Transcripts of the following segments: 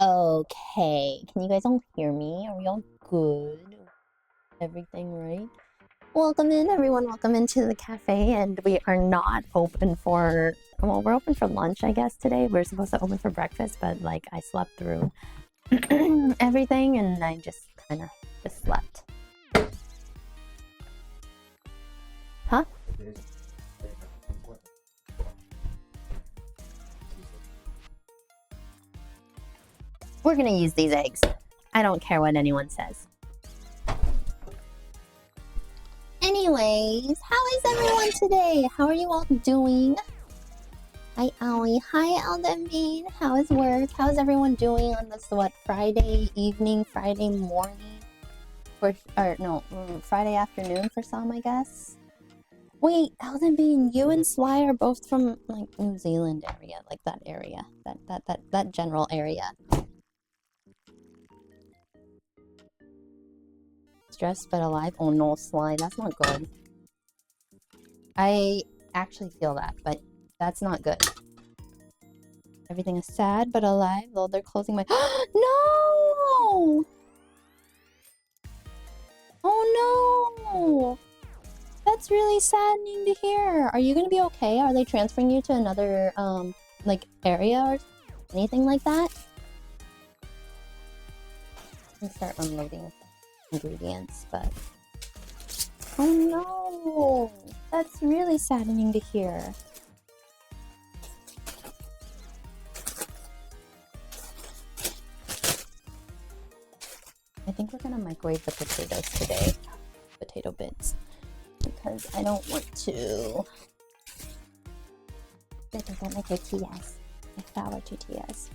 Okay, can you guys all hear me? Are we all good? Everything right? Welcome in, everyone. Welcome into the cafe, and we are not open for, well, we're open for lunch, I guess, today. We're supposed to open for breakfast, but, like, I slept through everything, and I just kind of just slept. Huh? We're gonna use these eggs. I don't care what anyone says. Anyways, how is everyone today? How are you all doing? Hi, Ollie. Hi, Alden Bean. How is work? How is everyone doing on this, Friday evening, Friday morning? Friday afternoon for some, I guess. Wait, Alden Bean, you and Sly are both from, like, New Zealand area, like that area, that general area. Stressed but alive? Oh no, Sly, that's not good. I actually feel that, but that's not good. Everything is sad but alive, though they're closing my- No! Oh no! That's really saddening to hear. Are you gonna be okay? Are they transferring you to another, like, area or anything like that? Let me start unloading ingredients, but... Oh no! That's really saddening to hear. I think we're gonna microwave the potatoes today. Potato bits. Because I don't want to... Don't make tortillas. Like flour tortillas.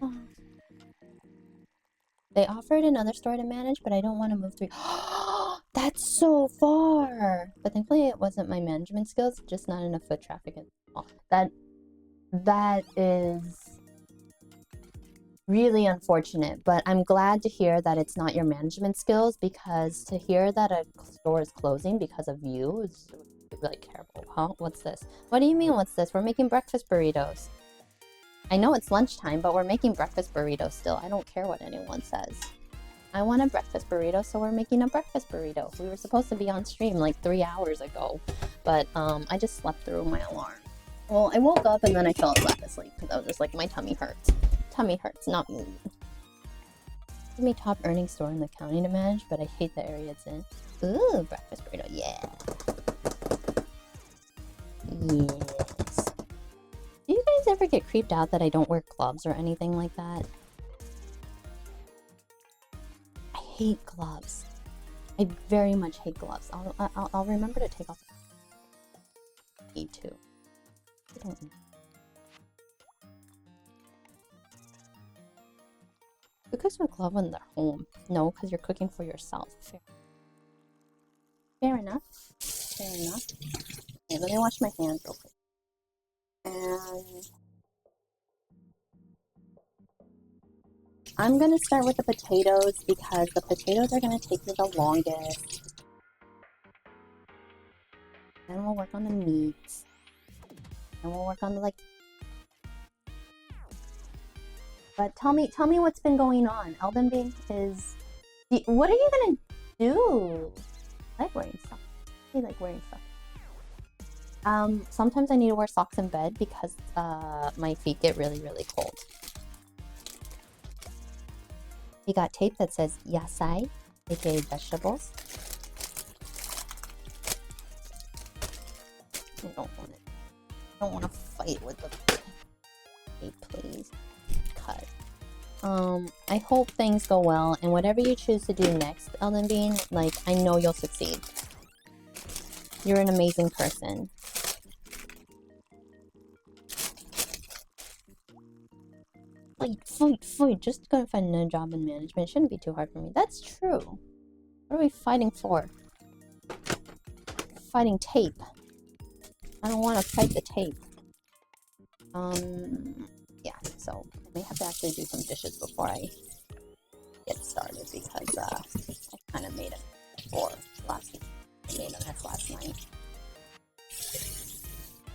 Oh. They offered another store to manage, but I don't want to move through. That's so far! But thankfully it wasn't my management skills, just not enough foot traffic. That is really unfortunate, but I'm glad to hear that it's not your management skills, because to hear that a store is closing because of you is really terrible. Huh? What's this? What do you mean, what's this? We're making breakfast burritos. I know it's lunchtime, but we're making breakfast burritos still. I don't care what anyone says. I want a breakfast burrito, so we're making a breakfast burrito. We were supposed to be on stream like 3 hours ago, but I just slept through my alarm. Well, I woke up and then I fell back asleep because I was just like, my tummy hurts. Tummy hurts, not me. Give me top earning store in the county to manage, but I hate the area it's in. Ooh, breakfast burrito, yeah. Yes. Do you guys ever get creeped out that I don't wear gloves or anything like that? I hate gloves. I very much hate gloves. I'll remember to take off. Need to. I don't know. Who cooks with glove when they're home? No, because you're cooking for yourself. Fair enough. Fair enough. Okay, let me wash my hands real quick. And I'm gonna start with the potatoes because the potatoes are gonna take me the longest. Then we'll work on the meats. And we'll work on the, like... But tell me what's been going on. Elden Bean is... What are you gonna do? I like wearing socks. I like wearing socks. Sometimes I need to wear socks in bed because my feet get really, really cold. We got tape that says yasai, aka vegetables. I don't want it. I don't want to fight with the tape, please. Cut. I hope things go well, and whatever you choose to do next, Elden Bean, like, I know you'll succeed. You're an amazing person. Fight. Just gonna find a job in management. It shouldn't be too hard for me. That's true. What are we fighting for? Fighting tape. I don't want to fight the tape. Yeah, so I may have to actually do some dishes before I get started because I kind of made it before last night. I made a mess last night.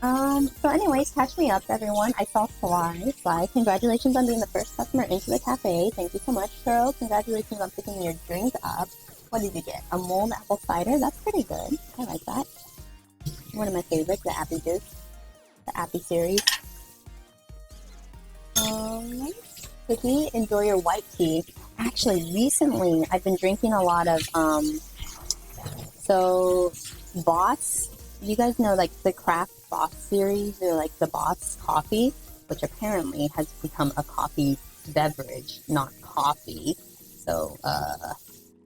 So anyways, catch me up, everyone. I saw Fly. Congratulations on being the first customer into the cafe. Thank you so much, girl. Congratulations on picking your drink up. What did you get? A mulled apple cider? That's pretty good. I like that. One of my favorites, the Appy Juice. The Appy series. Cookie, enjoy your white tea. Actually, recently, I've been drinking a lot of, so, Boss. You guys know, like, the Craft Boss series, or, like, the Boss coffee, which apparently has become a coffee beverage, not coffee. So,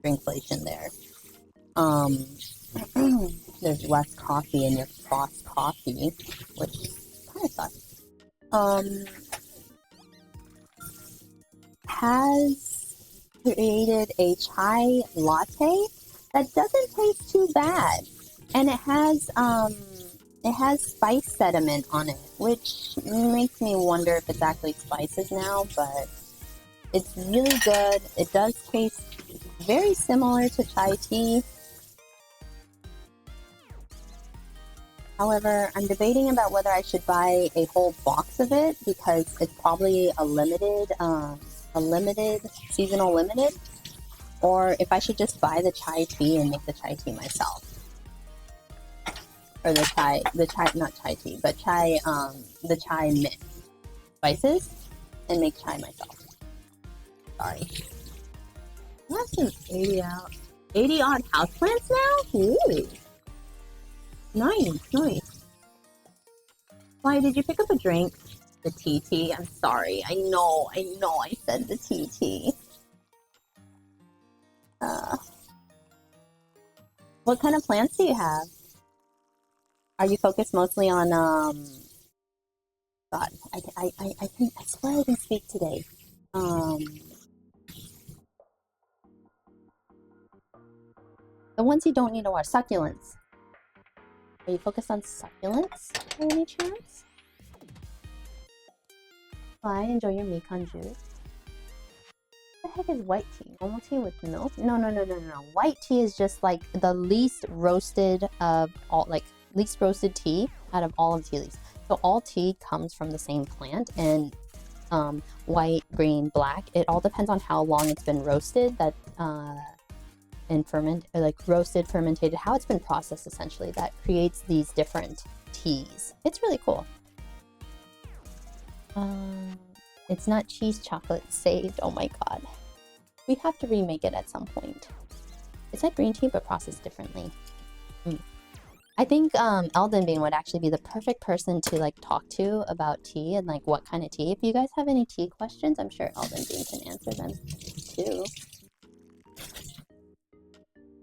drinkflation there. There's less coffee in your Boss coffee, which kind of sucks. Has created a chai latte that doesn't taste too bad, and it has spice sediment on it, which makes me wonder if it's actually spices now, but it's really good. It does taste very similar to chai tea. However, I'm debating about whether I should buy a whole box of it because it's probably a limited, seasonal limited, or if I should just buy the chai tea and make the chai tea myself. Or the chai, not chai tea, but chai, the chai mix spices and make chai myself. Sorry. That's some 80 odd houseplants now? Ooh. Nice. Why, did you pick up a drink? The TT? I'm sorry. I know I said the TT. What kind of plants do you have? Are you focused mostly on, God, I swear I can speak today. The ones you don't need to watch. Succulents. Are you focused on succulents by any chance? I enjoy your Mekon juice. What the heck is white tea? Normal tea with milk? No. White tea is just like the least roasted of all, like least roasted tea out of all of tea leaves. So all tea comes from the same plant, and white, green, black. It all depends on how long it's been roasted. That and roasted, fermented, how it's been processed essentially, that creates these different teas. It's really cool. It's not cheese chocolate saved. Oh my god. We have to remake it at some point. It's like green tea but processed differently. I think Elden Bean would actually be the perfect person to like talk to about tea and like what kind of tea. If you guys have any tea questions, I'm sure Elden Bean can answer them too.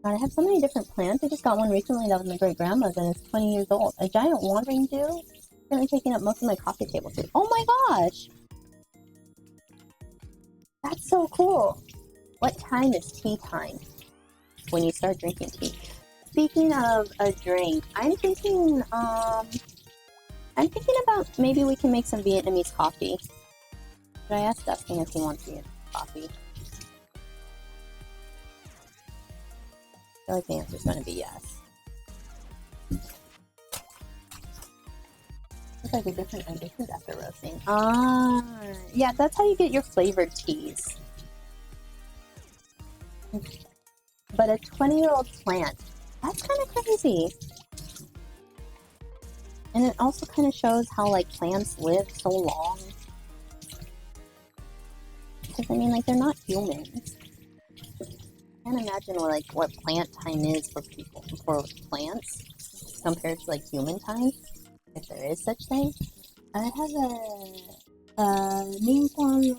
God, I have so many different plants. I just got one recently that was my great grandma's and it's 20 years old. A giant watering dew, currently taking up most of my coffee table too. Oh my gosh! That's so cool. What time is tea time when you start drinking tea? Speaking of a drink, I'm thinking about maybe we can make some Vietnamese coffee. Should I ask Dustin if he wants Vietnamese coffee? I feel like the answer's going to be yes. Looks like a different additions after roasting. Yeah, that's how you get your flavored teas. But a 20-year-old plant, that's kind of crazy. And it also kind of shows how like plants live so long. Because I mean, like, they're not humans. I can't imagine what plant time is for people, for plants, compared to like human time, if there is such thing. I have a Lincoln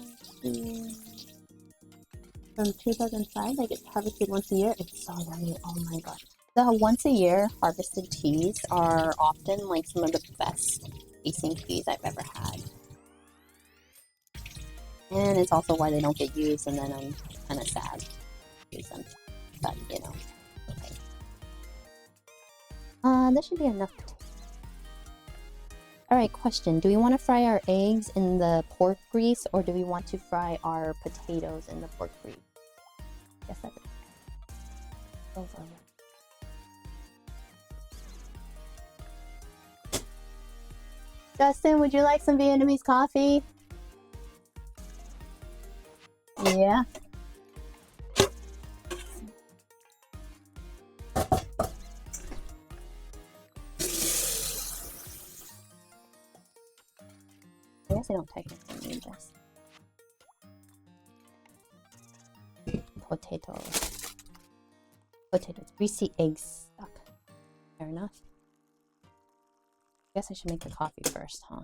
from 2005. Like, it's harvested once a year. It's so yummy. Oh my god. The once a year harvested teas are often like some of the best tasting teas I've ever had. And it's also why they don't get used, and then I'm kind of sad. Them. But, you know, okay. That should be enough. Alright, question. Do we want to fry our eggs in the pork grease, or do we want to fry our potatoes in the pork grease? Yes, I do. Those are Justin, would you like some Vietnamese coffee? Yeah. I guess I don't technically need this. Potatoes. Potatoes. Greasy eggs stuck. Fair enough. I guess I should make the coffee first, huh?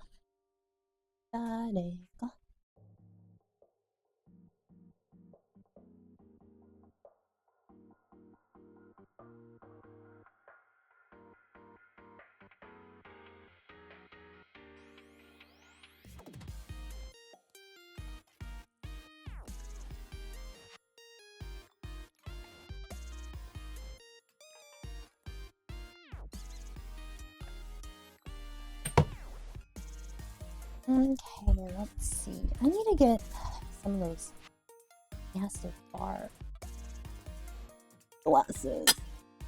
Okay, let's see. I need to get some of those nasty bar glasses.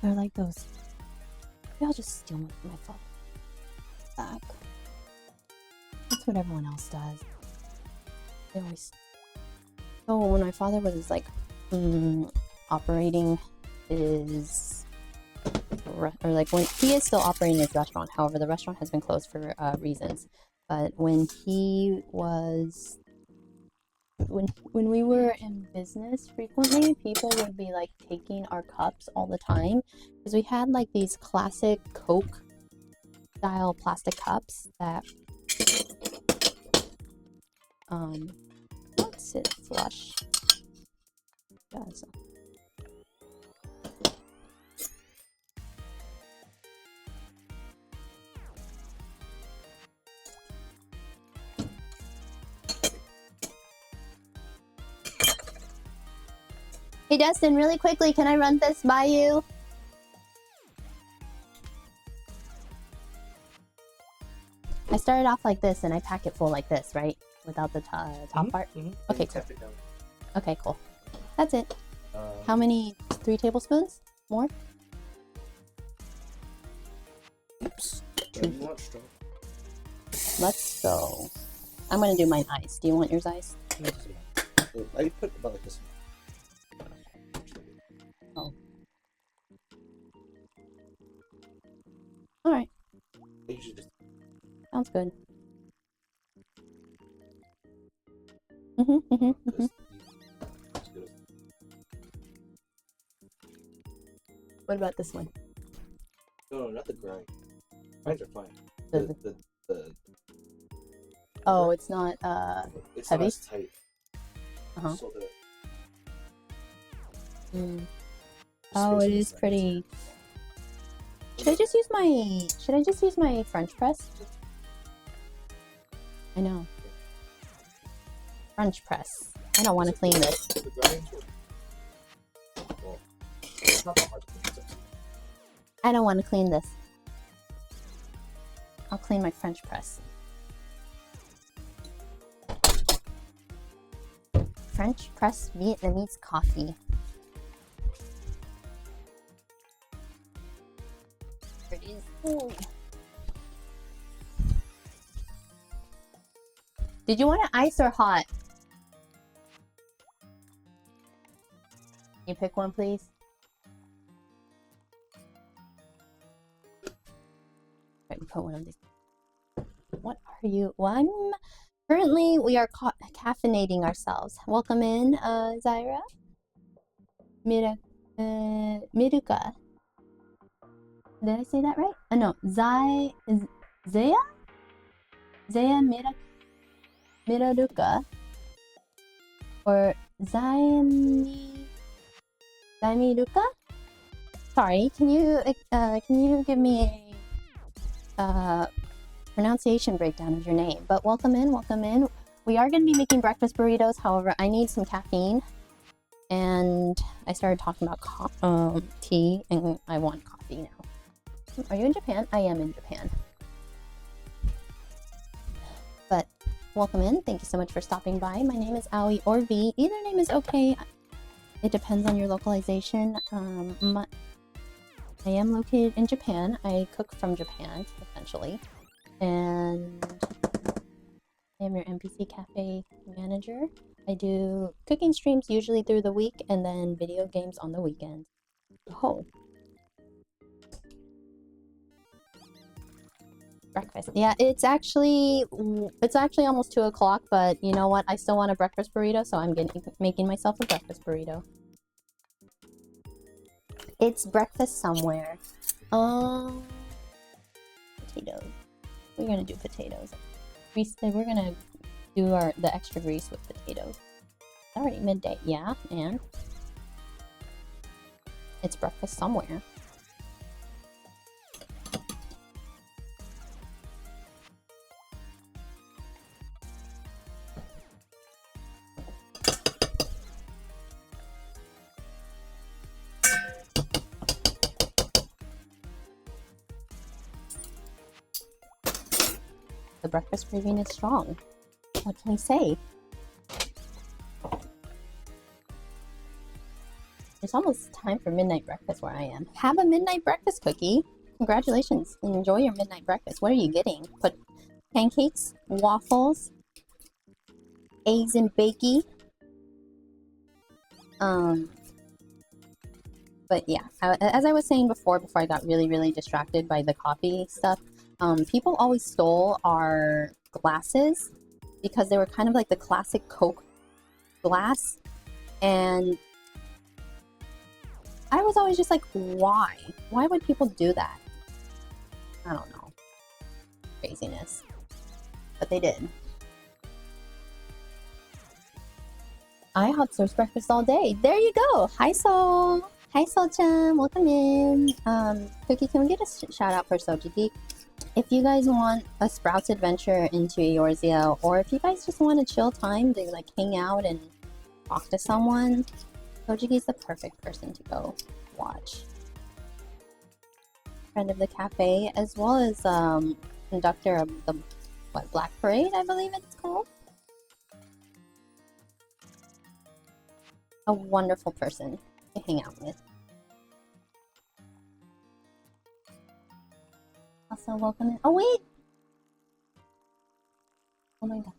They're like those. Maybe I'll just steal my phone back. That's what everyone else does. They always. So when my father was like operating his, or like when he is still operating his restaurant. However, the restaurant has been closed for reasons. But when he was, when we were in business frequently, people would be like taking our cups all the time because we had like these classic Coke style plastic cups that once it flush does. Hey Dustin, really quickly, can I run this by you? I started off like this and I pack it full like this, right? Without the top part? Okay, cool. Okay, cool. That's it. How many? 3 tablespoons? More? Oops. 2. Let's go. I'm gonna do mine ice. Do you want yours ice? I put about like this. Oh. Alright. Sounds good. What about this one? No, not the grind. Grinds are fine. The oh, it's not it's heavy? not as tight. So oh, it is pretty. Should I just use my French press? I know. French press. I don't want to clean this. I don't want to clean this. I'll clean my French press. French press Vietnamese coffee. There it is. Ooh. Did you want it ice or hot? Can you pick one, please? Right, we put one of these. What are you? One. Currently, we are caffeinating ourselves. Welcome in, Zaira. Miruka. Did I say that right? No, Zaya Miraruka or Zaimiruka? Sorry, can you give me a pronunciation breakdown of your name? But welcome in, welcome in. We are going to be making breakfast burritos. However, I need some caffeine, and I started talking about tea, and I want coffee now. Are you in Japan? I am in Japan. But welcome in. Thank you so much for stopping by. My name is Aoi or V. Either name is okay. It depends on your localization. I am located in Japan. I cook from Japan, essentially. and I am your NPC Cafe Manager. I do cooking streams usually through the week and then video games on the weekends. Oh. Breakfast. Yeah, it's actually almost 2 o'clock, but you know what? I still want a breakfast burrito, so I'm making myself a breakfast burrito. It's breakfast somewhere. Potatoes. We're gonna do potatoes. We're gonna do the extra grease with potatoes. Already midday, yeah, and it's breakfast somewhere. The breakfast craving is strong. What can I say? It's almost time for midnight breakfast where I am. Have a midnight breakfast, Cookie. Congratulations. Enjoy your midnight breakfast. What are you getting? Put pancakes, waffles, eggs and bakey. But yeah, as I was saying before I got really distracted by the coffee stuff, people always stole our glasses because they were kind of like the classic Coke glass, and I was always just like, why? Why would people do that? I don't know. Craziness. But they did. IHOP serves breakfast all day. There you go. Hi, Sol. Hi, Sol-chan. Welcome in. Cookie, can we get a shout out for Sojiki? If you guys want a Sprouts adventure into Eorzea, or if you guys just want a chill time to like hang out and talk to someone, Sojiki's the perfect person to go watch. Friend of the cafe, as well as conductor of the Black Parade, I believe it's called. A wonderful person to hang out with. Also, welcome in. Oh wait! Oh my god.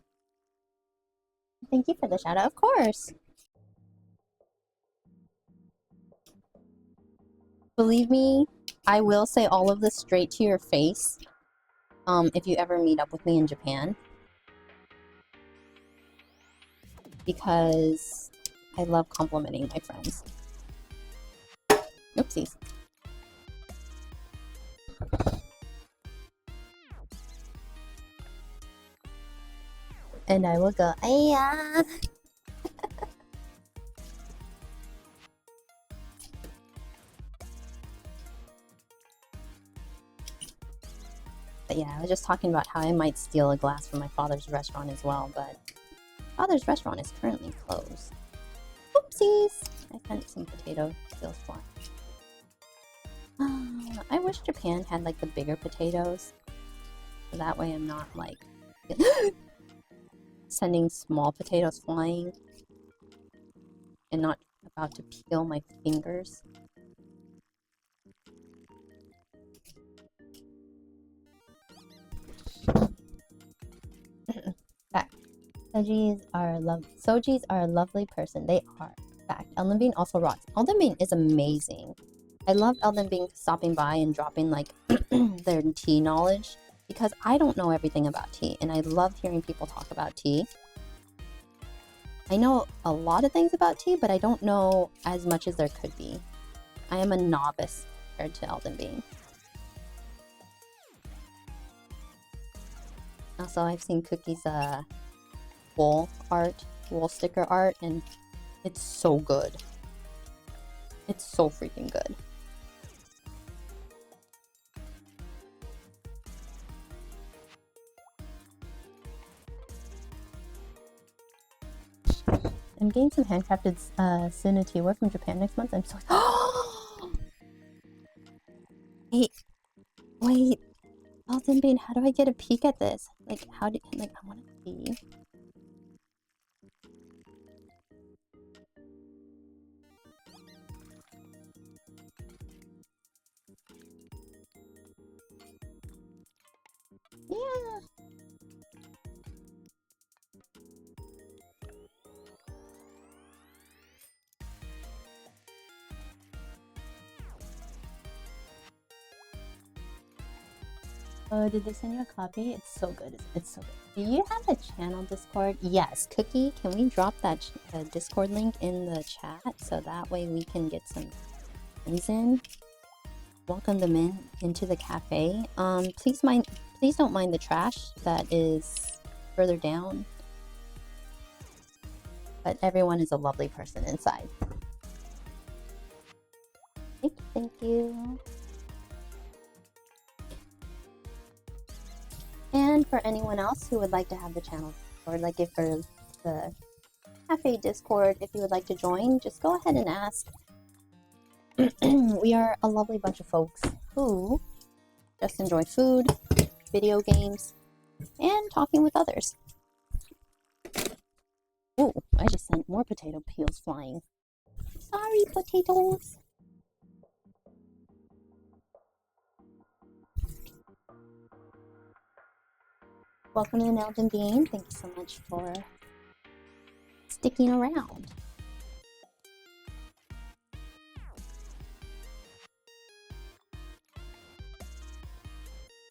Thank you for the shout out, of course. Believe me, I will say all of this straight to your face. If you ever meet up with me in Japan. Because I love complimenting my friends. Oopsies. And I will go, "Aya." But yeah, I was just talking about how I might steal a glass from my father's restaurant as well, but father's restaurant is currently closed. Oopsies! I sent some potato skills flying. I wish Japan had like the bigger potatoes. So that way I'm not like sending small potatoes flying and not about to peel my fingers. Fact. Sojis are a lovely person. They are. Fact. Elden Bean also rocks. Elden Bean is amazing. I love Elden Bean stopping by and dropping like their tea knowledge, because I don't know everything about tea, and I love hearing people talk about tea. I know a lot of things about tea, but I don't know as much as there could be. I am a novice compared to Elden Bean. Also, I've seen Cookie's wool sticker art, and it's so good. It's so freaking good. I'm getting some handcrafted Sunati work from Japan next month. I'm so wait. Elden Bean, how do I get a peek at this? Like, I want to see. Yeah. Oh, did they send you a copy? It's so good. It's so good. Do you have a channel Discord? Yes. Cookie, can we drop that Discord link in the chat so that way we can get some things in? Welcome them into the cafe. Please don't mind the trash that is further down. But everyone is a lovely person inside. Thank you. And for anyone else who would like to have the channel, or like if for the cafe Discord, if you would like to join, just go ahead and ask. We are a lovely bunch of folks who just enjoy food, video games, and talking with others. Ooh, I just sent more potato peels flying. Sorry, potatoes. Welcome in, Elden Bean. Thank you so much for sticking around.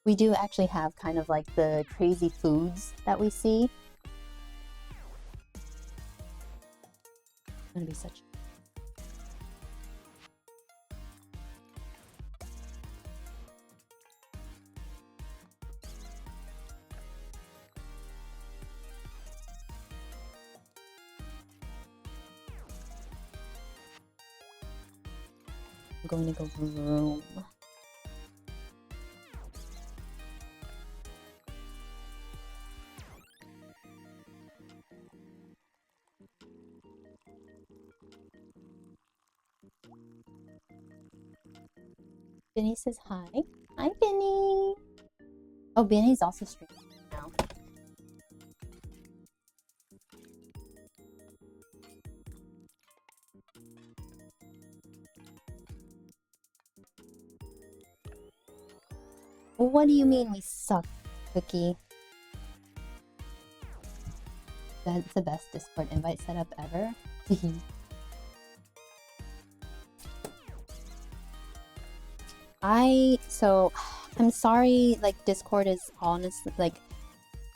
We do actually have kind of like the crazy foods that we see. It's gonna be such. I'm going to go room. Benny says hi. Hi, Benny. Oh, Benny's also streaming now. What do you mean we suck, Cookie? That's the best Discord invite setup ever. I'm sorry, like Discord is honestly like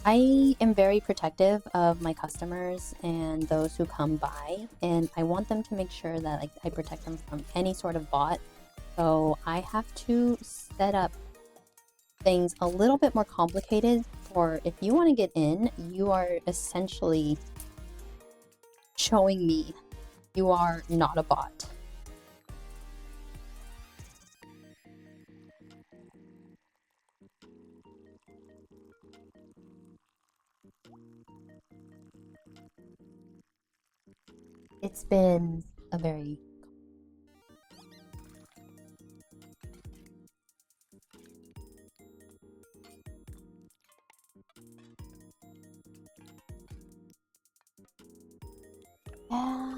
I am very protective of my customers and those who come by, and I want them to make sure that like I protect them from any sort of bot. So I have to set up things a little bit more complicated for if you want to get in, you are essentially showing me you are not a bot. It's been a very yeah.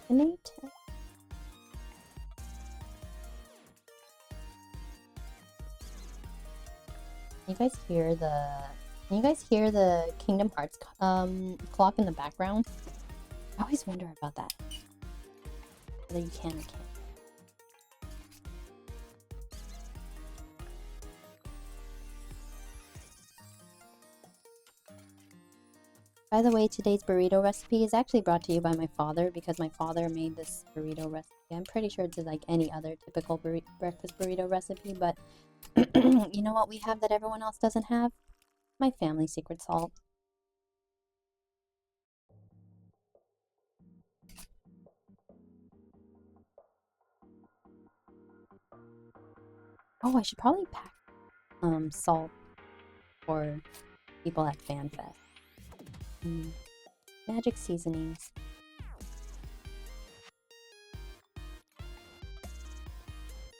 Innate. You guys hear the? Can you guys hear the Kingdom Hearts clock in the background? I always wonder about that. Whether you can or can't. By the way, today's burrito recipe is actually brought to you by my father because my father made this burrito recipe. I'm pretty sure it's like any other typical breakfast burrito recipe, but you know what we have that everyone else doesn't have? My family secret salt. Oh, I should probably pack salt for people at FanFest. Magic seasonings.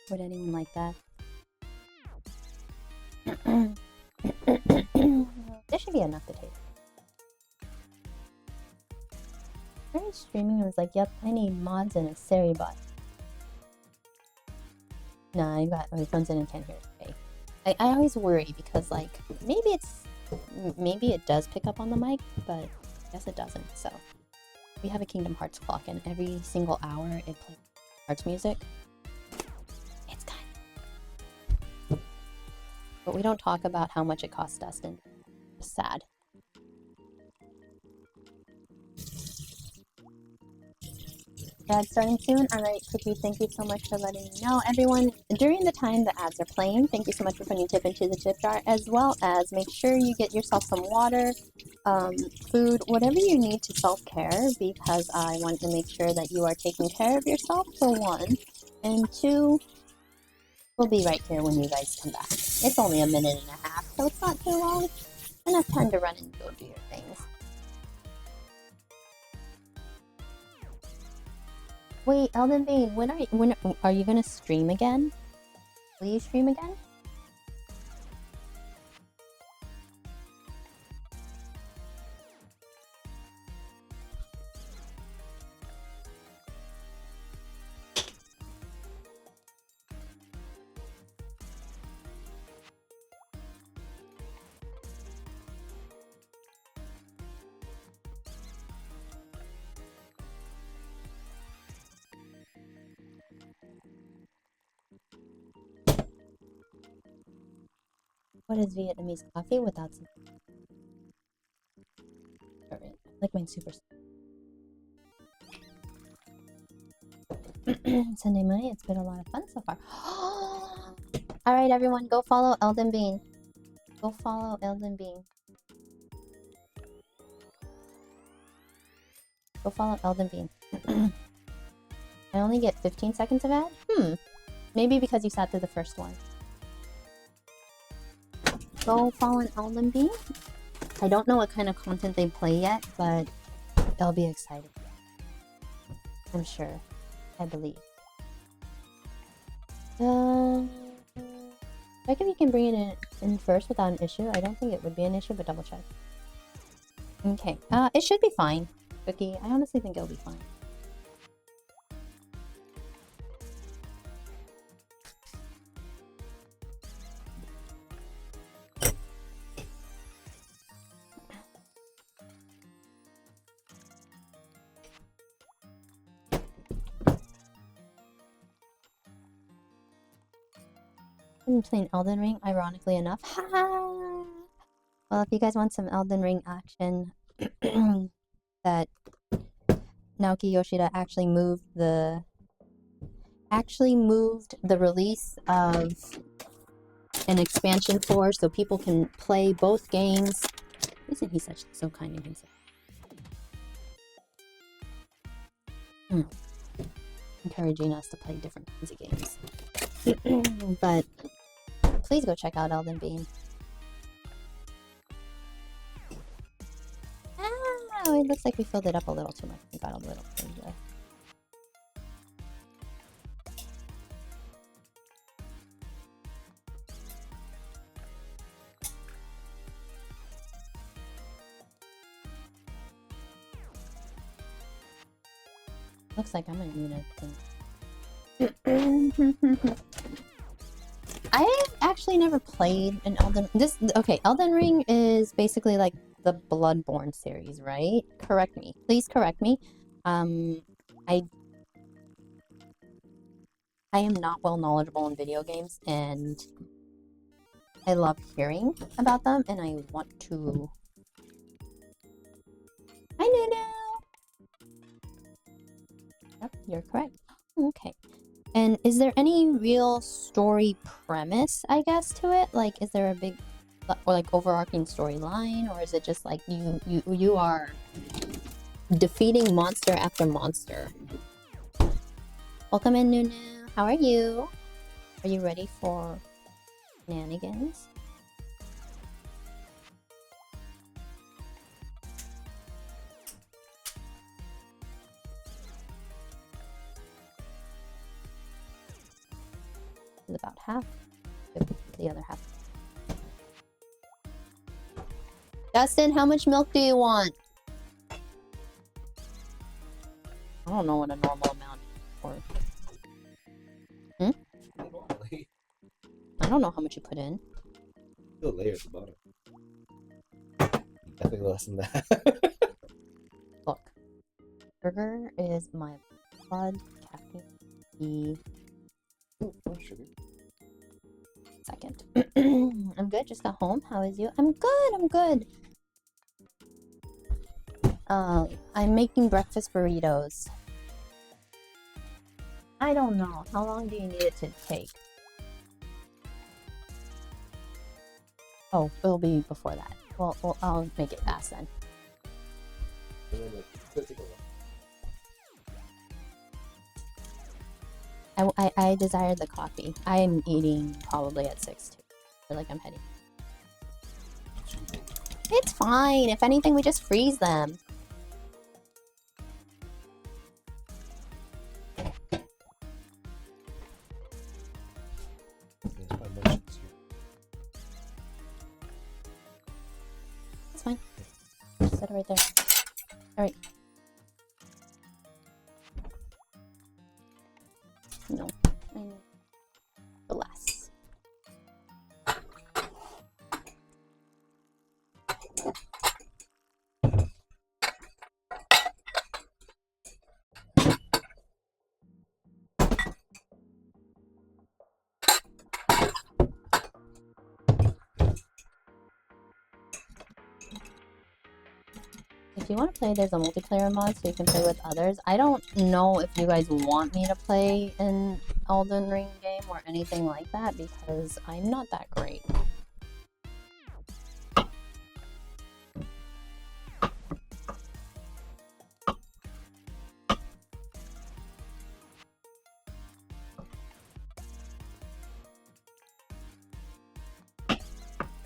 Would anyone like that? This should be enough potato. Started streaming and was like, yep, I need mods and a Seri bot. Nah, I got my phone's in and can't hear it. Okay. I always worry because like maybe it does pick up on the mic, but I guess it doesn't. So we have a Kingdom Hearts clock and every single hour it plays Hearts music. It's kind of... But we don't talk about how much it costs us, and it's sad. Ads starting soon. All right, Cookie, thank you so much for letting me know. Everyone, during the time the ads are playing, thank you so much for putting your tip into the tip jar, as well as make sure you get yourself some water, food, whatever you need to self-care, because I want to make sure that you are taking care of yourself, for one, and two, we'll be right here when you guys come back. It's only a minute and a half, so it's not too long. Enough time to run and go do your things. Wait, Elden Bean, when are you gonna stream again? Will you stream again? What is Vietnamese coffee without some? Alright, I like mine super. Sunday morning, it's been a lot of fun so far. Alright, everyone, go follow Elden Bean. Go follow Elden Bean. Go follow Elden Bean. I only get 15 seconds of ad? Maybe because you sat through the first one. Go follow an Elden Bean. I don't know what kind of content they play yet, but they'll be excited. I'm sure. I believe. Check if you can bring it in first without an issue. I don't think it would be an issue, but double check. Okay. It should be fine, Cookie. I honestly think it'll be fine. I'm playing Elden Ring, ironically enough. Well, if you guys want some Elden Ring action, that Naoki Yoshida actually moved the release of an expansion for, so people can play both games. Isn't he so kind of himself? Encouraging us to play different kinds of games. But please go check out Elden Bean. Oh, it looks like we filled it up a little too much. We got a little food left. Looks like I'm gonna need a thing. I've actually never played an Elden Ring is basically like the Bloodborne series, right? Correct me. Please correct me. I am not well knowledgeable in video games, and I love hearing about them, and I want to... Hi, Nunu! Yep, you're correct. Okay. And is there any real story premise, I guess, to it? Like, is there a big, or like overarching storyline, or is it just like you are defeating monster after monster? Welcome in, Nunu. How are you? Are you ready for shenanigans? is about half. Give the other half. Dustin, how much milk do you want? I don't know what a normal amount is for. I don't know how much you put in. Still layer at the bottom. Definitely less than that. Look. Sugar is my blood caffeine. Ooh, more sugar. Second. I'm good. Just got home. How is you? I'm good. I'm good. I'm making breakfast burritos. I don't know. How long do you need it to take? Oh, it'll be before that. Well, I'll make it fast then. And then it's take a while. I desired the coffee. I am eating probably at 6 too. I feel like I'm heading. It's fine. If anything, we just freeze them. It's fine. Set it right there. Alright. No. I need the less. If you want to play, there's a multiplayer mod so you can play with others. I don't know if you guys want me to play an Elden Ring game or anything like that because I'm not that great.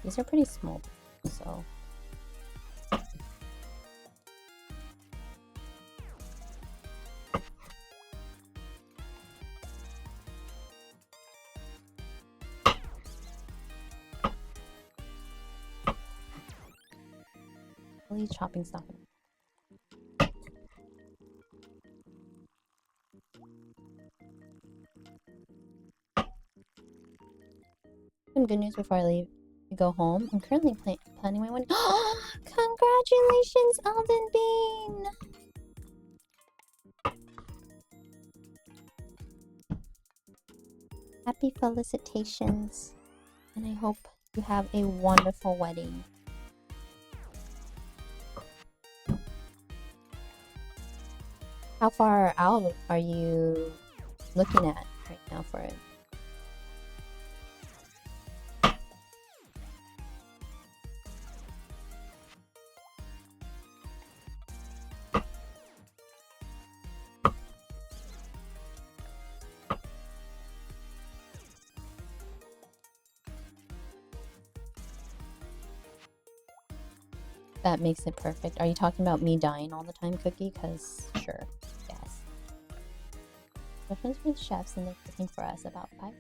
These are pretty small, so... Please chopping stuff. Some good news before I leave. I go home. I'm currently planning my wedding. Congratulations, Elden Bean! Happy felicitations. And I hope you have a wonderful wedding. How far out are you looking at right now for it? That makes it perfect. Are you talking about me dying all the time, Cookie? Because, sure. Yes. We're friends with chefs and they're cooking for us about 5.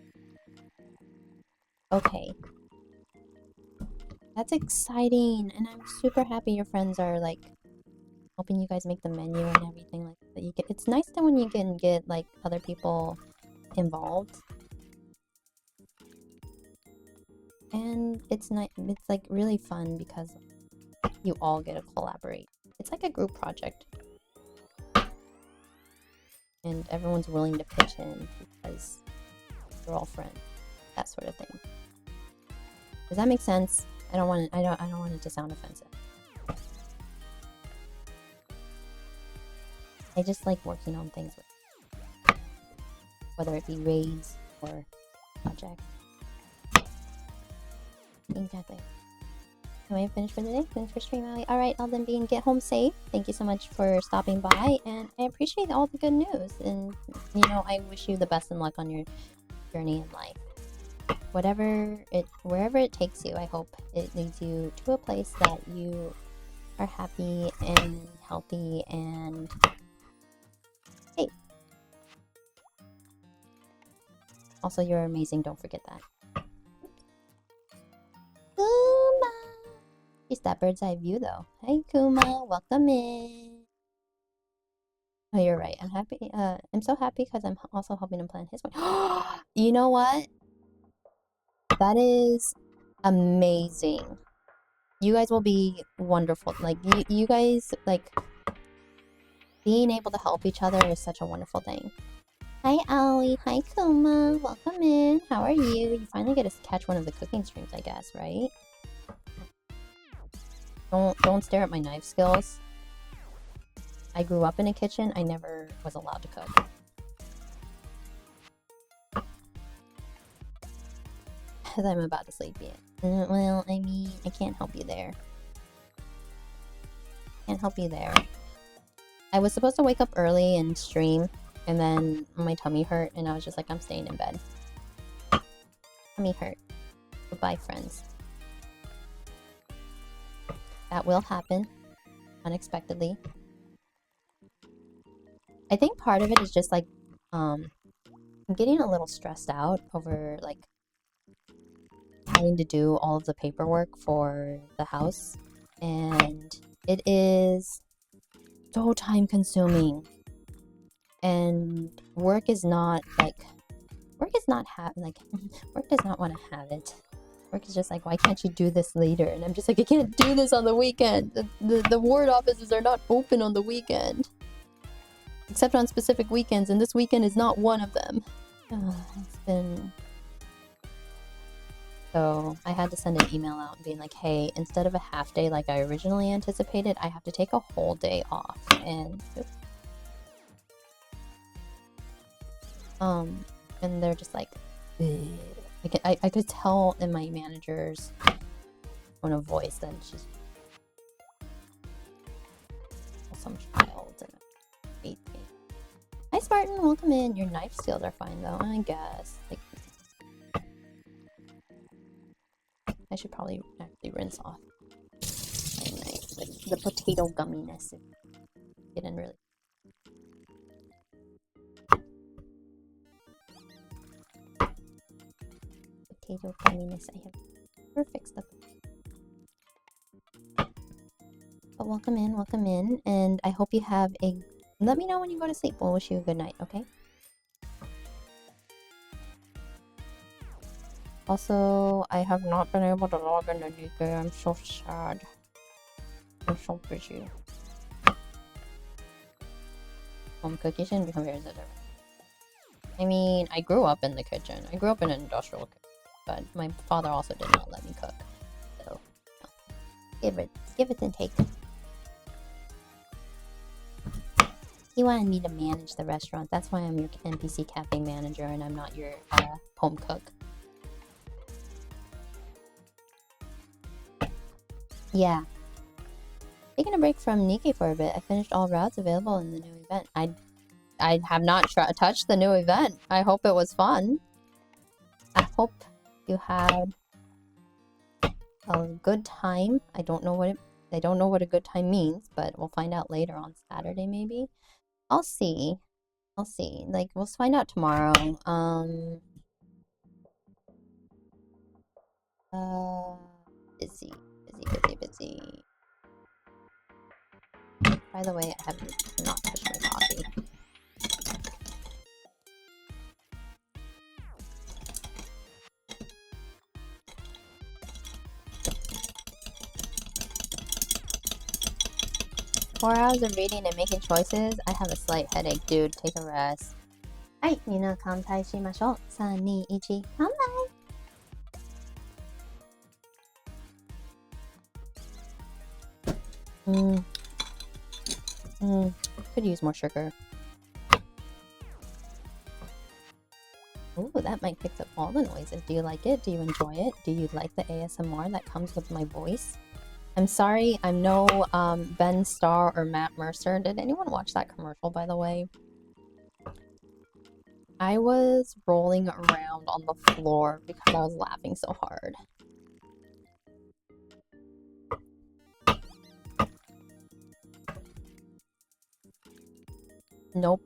Okay. That's exciting. And I'm super happy your friends are, like, helping you guys make the menu and everything like that. It's nice that when you can get, like, other people involved. And it's like, really fun because you all get to collaborate. It's like a group project. And everyone's willing to pitch in because we're all friends. That sort of thing. Does that make sense? I don't want it to sound offensive. I just like working on things with, whether it be raids or projects. Exactly. Am I finished for the day? Thanks for streaming, Ali. Alright, Elden Bean, get home safe. Thank you so much for stopping by, and I appreciate all the good news. And, you know, I wish you the best in luck on your journey in life. Wherever it takes you, I hope it leads you to a place that you are happy and healthy and safe. Also, you're amazing. Don't forget that. Kuma! She's that bird's eye view, though. Hey, Kuma. Welcome in. Oh, you're right. I'm happy. I'm so happy because I'm also helping him plan his way. You know what? That is amazing. You guys will be wonderful. Like, you guys, like, being able to help each other is such a wonderful thing. Hi, Ollie. Hi, Kuma. Welcome in. How are you? You finally get to catch one of the cooking streams, I guess, right? Don't stare at my knife skills. I grew up in a kitchen. I never was allowed to cook. Because I'm about to sleep yet. Well, I mean, I can't help you there. Can't help you there. I was supposed to wake up early and stream, and then my tummy hurt, and I was just like, I'm staying in bed. Tummy hurt. Goodbye, friends. That will happen. Unexpectedly. I think part of it is just like, I'm getting a little stressed out over, like, having to do all of the paperwork for the house, and it is so time consuming, and work does not want to have it. Work is just like, why can't you do this later? And I'm just like, I can't do this on the weekend. The ward offices are not open on the weekend, except on specific weekends, and this weekend is not one of them. It's been... So I had to send an email out being like, hey, instead of a half day like I originally anticipated, I have to take a whole day off. And they're just like, I could tell in my manager's tone of voice that she's some child and hate me. Hi Spartan, welcome in. Your knife skills are fine though, I guess. Like, I should probably actually rinse off my knife. Like the potato gumminess. Getting really. Potato gumminess. I have perfect stuff. But welcome in, and I hope you have a. Let me know when you go to sleep. We'll wish you a good night, okay? Also, I have not been able to log in to DK. I'm so sad. I'm so busy. Home cookie shouldn't become very different. I mean, I grew up in the kitchen. I grew up in an industrial kitchen, but my father also did not let me cook. So, give it and take. He wanted me to manage the restaurant. That's why I'm your NPC cafe manager and I'm not your home cook. Yeah. Taking a break from Nikkei for a bit. I finished all routes available in the new event. I have not touched the new event. I hope it was fun. I hope you had a good time. I don't know what a good time means, but we'll find out later on Saturday maybe. I'll see. Like, we'll find out tomorrow. Busy. By the way, I have not touched my coffee. Four hours of reading and making choices. I have a slight headache, dude. Take a rest. Hi, みんな乾杯しましょう。3、2、1、乾杯! Could use more sugar. Ooh, that mic picks up all the noises. Do you like it? Do you enjoy it? Do you like the ASMR that comes with my voice? I'm sorry, I'm no Ben Starr or Matt Mercer. Did anyone watch that commercial, by the way? I was rolling around on the floor because I was laughing so hard. Nope.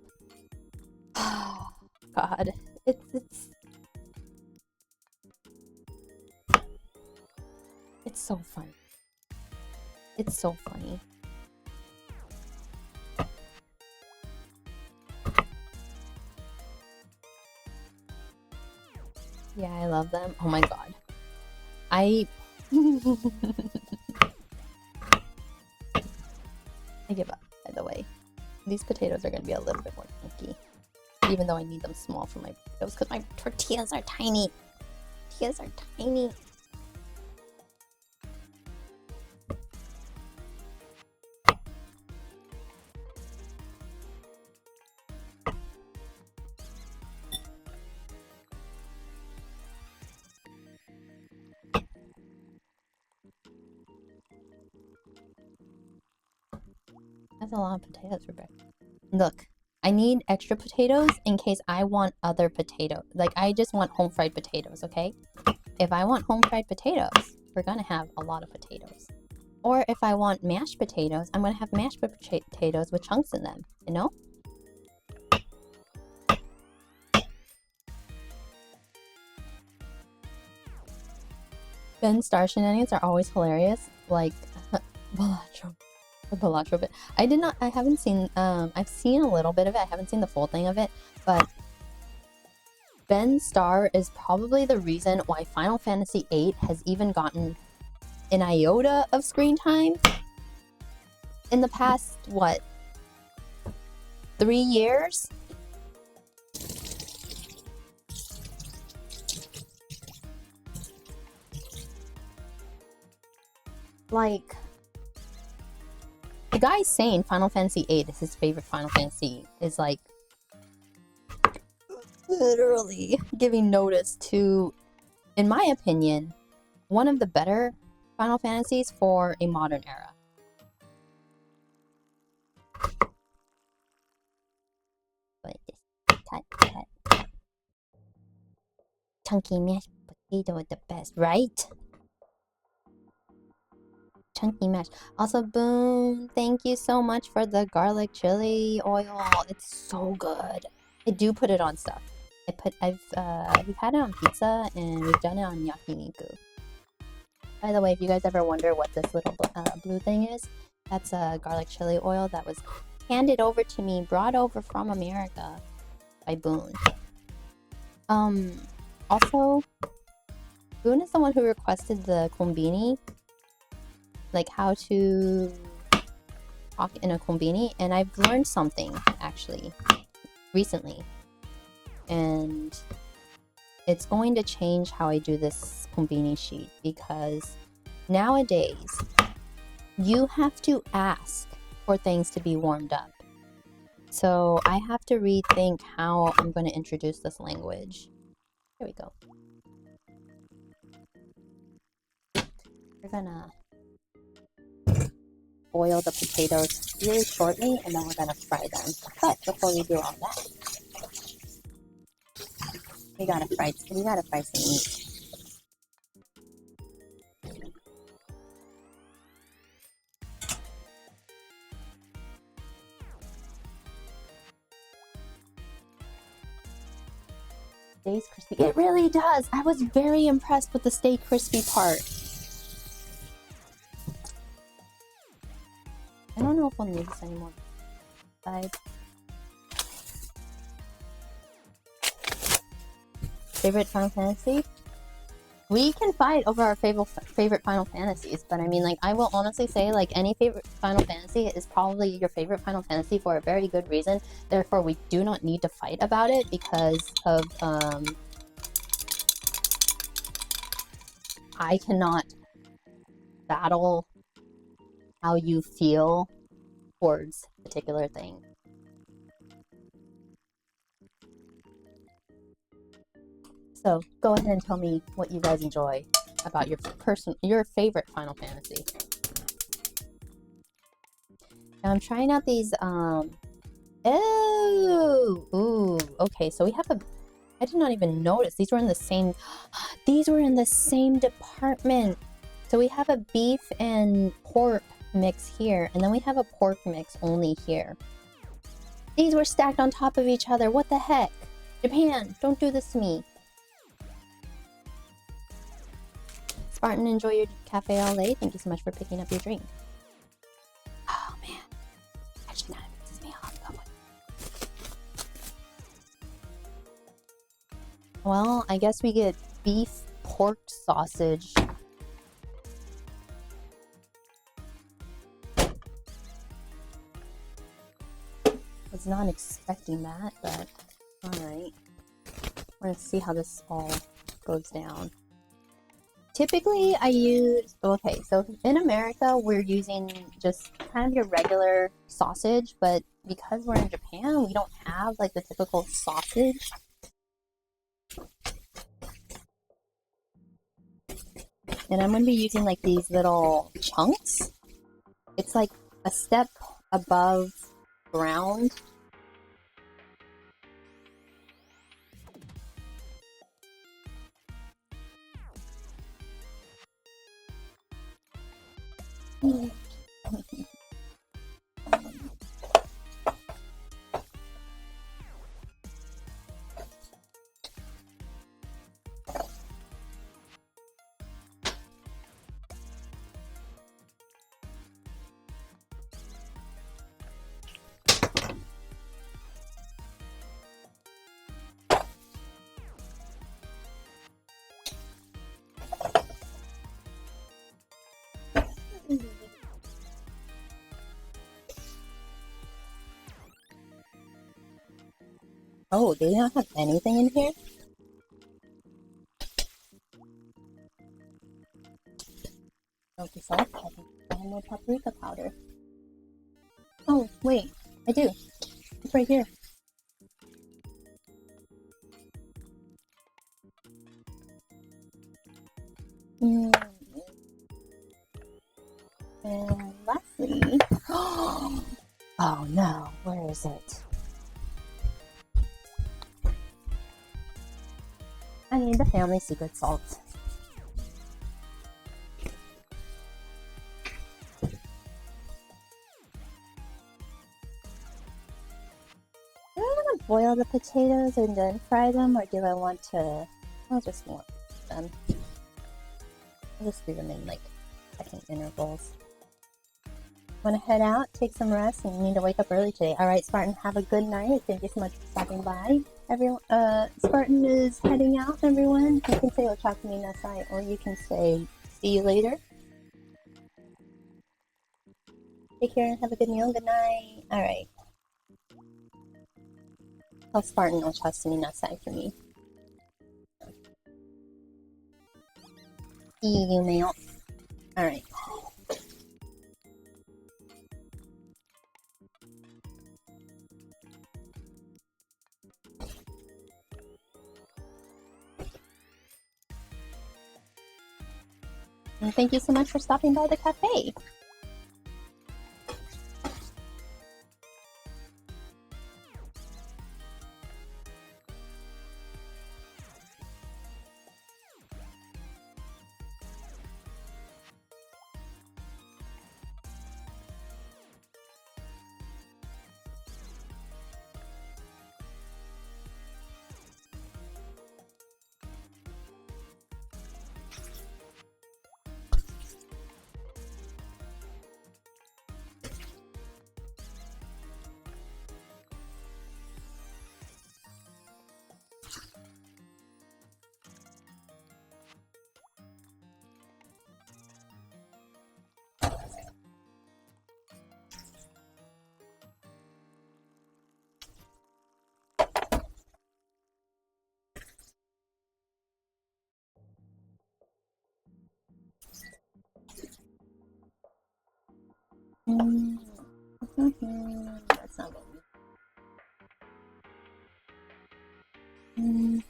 God, it's It's so funny. It's so funny. Yeah, I love them. Oh my god. I give up, by the way. These potatoes are going to be a little bit more chunky. Even though I need them small for my potatoes because my tortillas are tiny. Tortillas are tiny. That's a lot of potatoes for breakfast. Look, I need extra potatoes in case I want other potatoes. Like, I just want home fried potatoes, okay? If I want home fried potatoes, we're gonna have a lot of potatoes. Or if I want mashed potatoes, I'm gonna have mashed potatoes with chunks in them, you know? Ben Star shenanigans are always hilarious, like Balatro bit. I haven't seen, I've seen a little bit of it. I haven't seen the full thing of it, but Ben Star is probably the reason why Final Fantasy VIII has even gotten an iota of screen time in the past, what, 3 years? Like, the guy saying Final Fantasy VIII is his favorite Final Fantasy is like literally giving notice to, in my opinion, one of the better Final Fantasies for a modern era. But cut. Chunky mashed potato is the best, right? Chunky mash. Also, Boom, thank you so much for the garlic chili oil. It's so good. I do put it on stuff. We've had it on pizza and we've done it on yakiniku. By the way, if you guys ever wonder what this little blue thing is, that's a garlic chili oil that was handed over to me, brought over from America by Boone. Also, Boone is the one who requested the kombini, like how to talk in a kombini, and I've learned something actually recently, and it's going to change how I do this kombini sheet, because nowadays you have to ask for things to be warmed up. So I have to rethink how I'm going to introduce this language. Here we go. We're gonna boil the potatoes really shortly, and then we're gonna fry them. But before we do all that, we gotta fry some meat. Stays crispy. It really does. I was very impressed with the stay crispy part. I don't know if we'll need this anymore. Favorite Final Fantasy? We can fight over our favorite Final Fantasies, but I mean, like, I will honestly say, like, any favorite Final Fantasy is probably your favorite Final Fantasy for a very good reason. Therefore, we do not need to fight about it because of, I cannot battle how you feel towards a particular thing. So go ahead and tell me what you guys enjoy about your favorite Final Fantasy. Now I'm trying out these okay, so we have I did not even notice these were in the same department. So we have a beef and pork mix here, and then we have a pork mix only here. These were stacked on top of each other. What the heck? Japan, don't do this to me. Spartan, enjoy your cafe all day. Thank you so much for picking up your drink. Oh man, actually, now it pisses me off. Oh, well, I guess we get beef pork sausage. Was not expecting that, but alright. We're gonna see how this all goes down. Typically, I use, okay, so in America, we're using just kind of your regular sausage, but because we're in Japan, we don't have like the typical sausage. And I'm gonna be using like these little chunks. It's like a step above ground. Oh, they don't have anything in here? Don't be soft. I have no paprika powder. Oh, wait. I do. It's right here. And lastly... Oh no, where is it? I need the family secret salt. Do I want to boil the potatoes and then fry them, or do I want to... I'll just warm them. I'll just leave them in like second intervals. Want to head out, take some rest, and you need to wake up early today. Alright, Spartan, have a good night. Thank you so much for stopping by. Everyone, Spartan is heading out, everyone. You can say Ochakumi Nasai, or you can say see you later. Take care and have a good meal. Good night. Alright. Tell Spartan Ochakumi Nasai for me. See you, mate. Alright. And thank you so much for stopping by the cafe. That's not what we...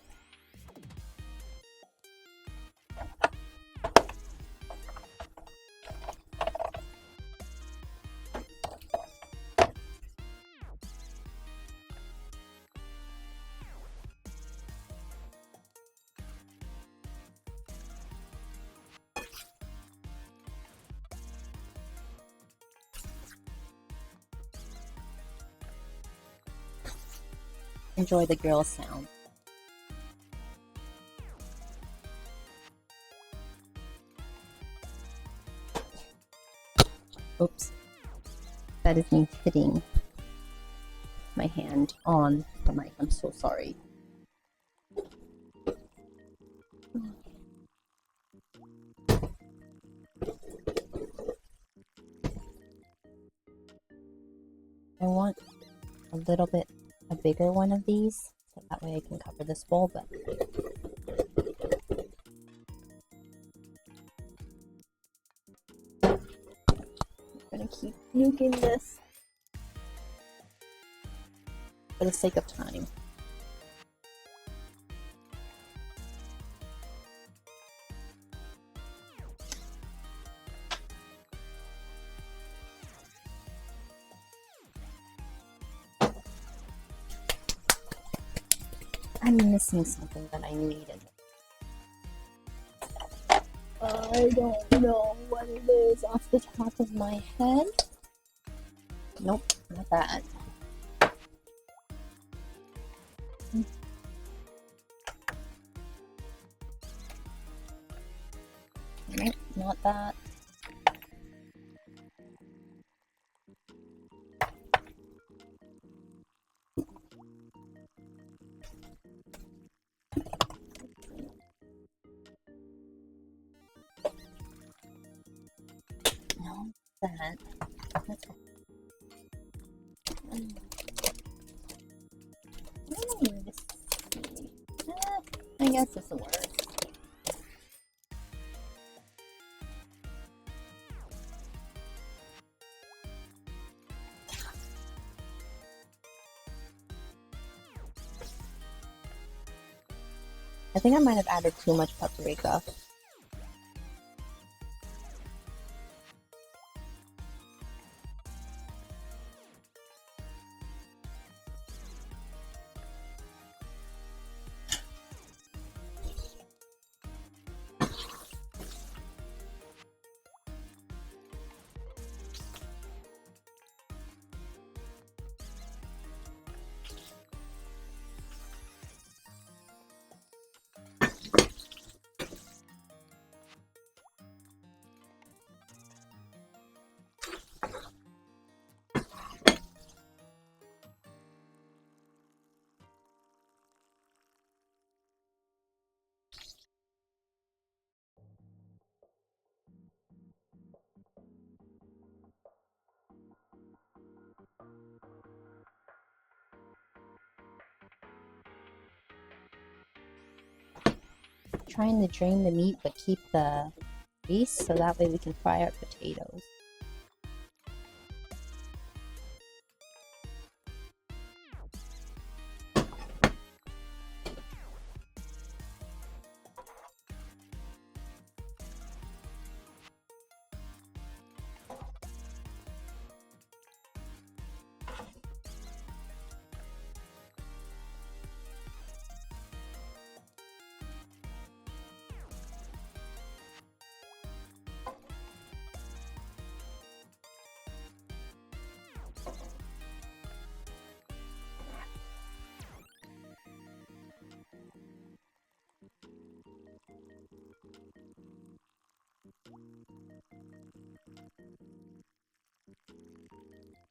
Enjoy the girl sound. Oops. That is me hitting my hand on the mic. I'm so sorry. I want a little bit a bigger one of these, so that way I can cover this bowl, but I'm gonna keep nuking this for the sake of time. I'm missing something that I needed. I don't know what it is off the top of my head. Nope, not that. Nope, not that. No, that. That's I guess this will work. I think I might have added too much paprika. Trying to drain the meat but keep the grease so that way we can fry our potatoes.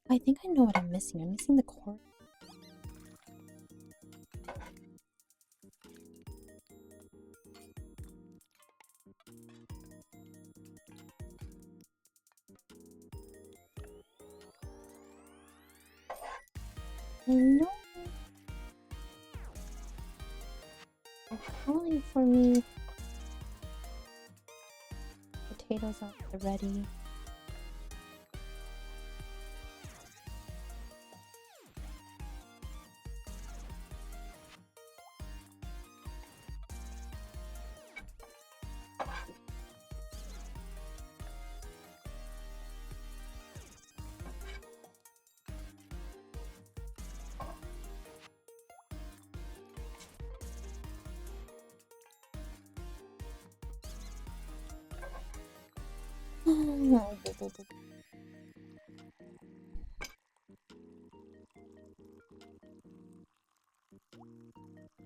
I think I know what I'm missing. I'm missing the core. I know. They're calling for me. Potatoes are ready.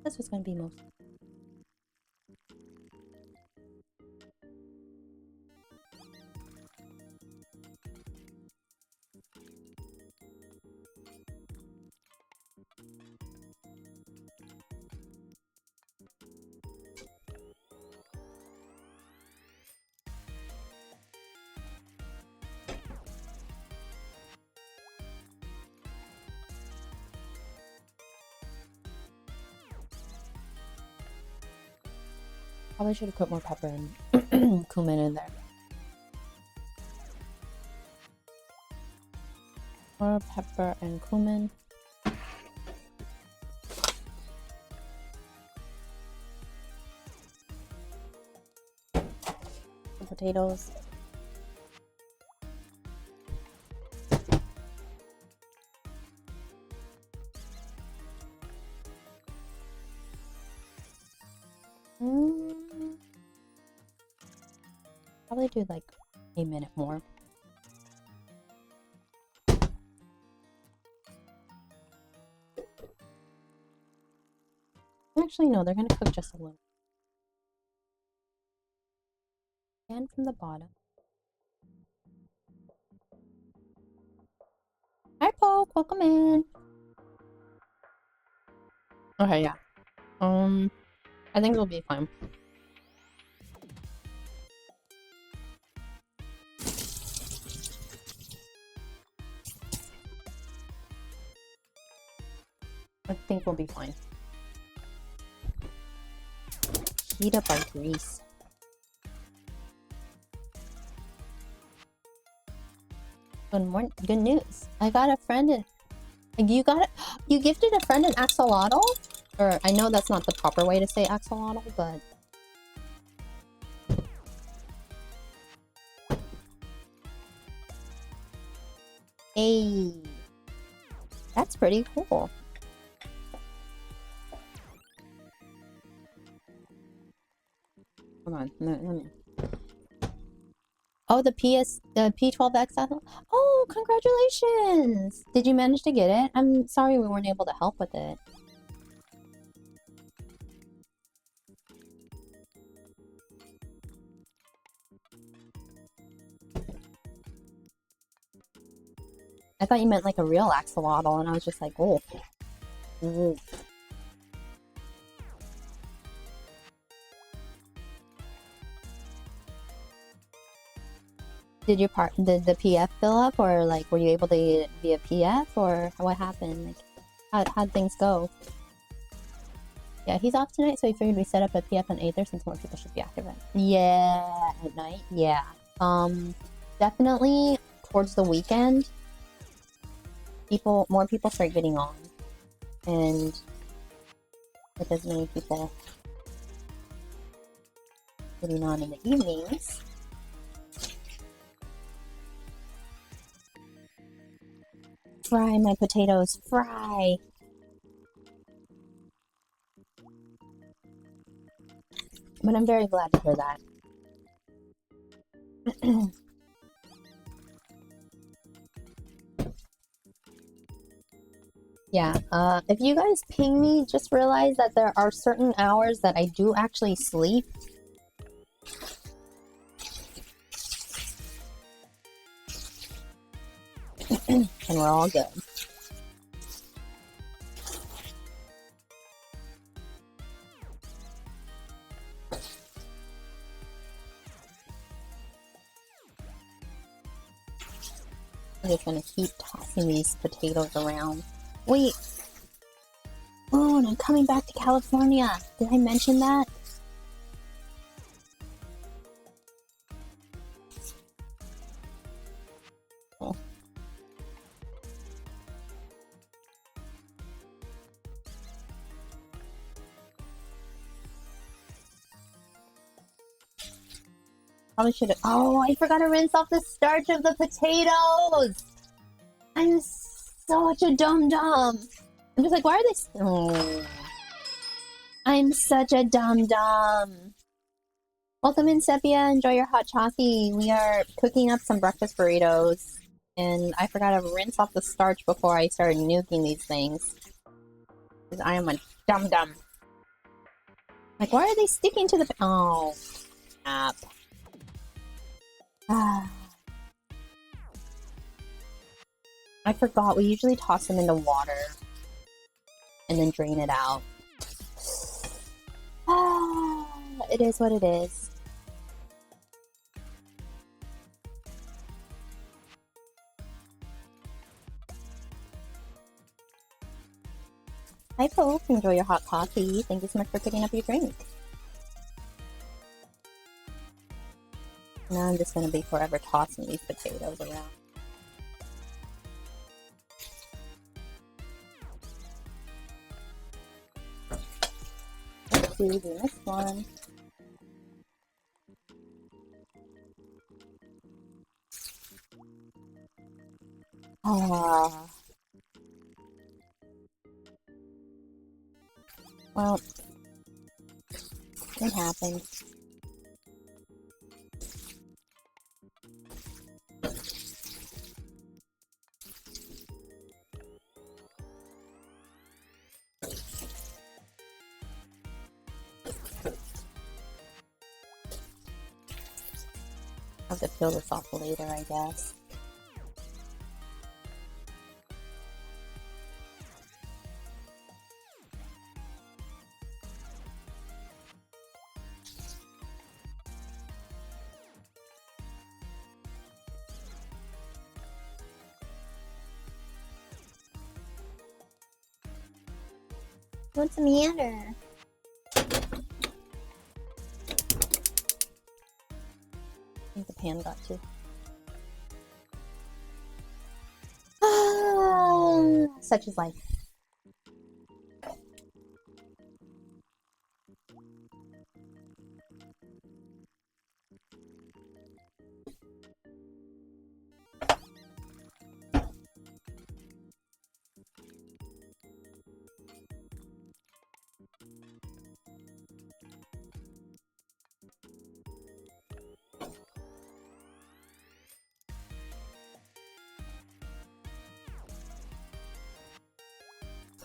This was going to be most. Probably should have put more pepper and cumin in there. More pepper and cumin. Some potatoes. Probably do like a minute more. Actually, no, they're gonna cook just a little. And from the bottom. Hi, Poke, welcome in. Okay, yeah. I think it'll be fine. I think we'll be fine. Heat up our grease. Good morning. Good news. I got a friend in. You got it. You gifted a friend an axolotl? Or I know that's not the proper way to say axolotl, but. Hey. That's pretty cool. Hold on. Let me. Oh, the P12X axolotl. Oh, congratulations! Did you manage to get it? I'm sorry we weren't able to help with it. I thought you meant like a real axolotl, and I was just like, oh. Ooh. Did the PF fill up, or like were you able to get it via PF, or what happened? Like, how'd things go? Yeah, he's off tonight, so he figured we set up a PF on Aether since more people should be active. Yeah, at night. Yeah. Definitely towards the weekend. More people start getting on, and with as many people getting on in the evenings. Fry my potatoes, fry! But I'm very glad to hear that. Yeah, if you guys ping me, just realize that there are certain hours that I do actually sleep. And we're all good. I'm just gonna keep tossing these potatoes around. Wait! Oh, and I'm coming back to California! Did I mention that? Oh. Probably should have. Oh, I forgot to rinse off the starch of the potatoes! I'm such a dum-dum! I'm just like, why are they... Oh. I'm such a dum-dum! Welcome in, Sepia. Enjoy your hot chocolate. We are cooking up some breakfast burritos. And I forgot to rinse off the starch before I started nuking these things. Because I am a dum-dum. Like, why are they sticking to the... Oh, crap. Ah. I forgot. We usually toss them into water. And then drain it out. Ah, it is what it is. Hi, folks. Enjoy your hot coffee. Thank you so much for picking up your drink. Now I'm just gonna be forever tossing these potatoes around. Let's do this one. Ah. Well, it happened. I'll have to peel this off later, I guess. What's the matter? I think the pan got to. Such is life.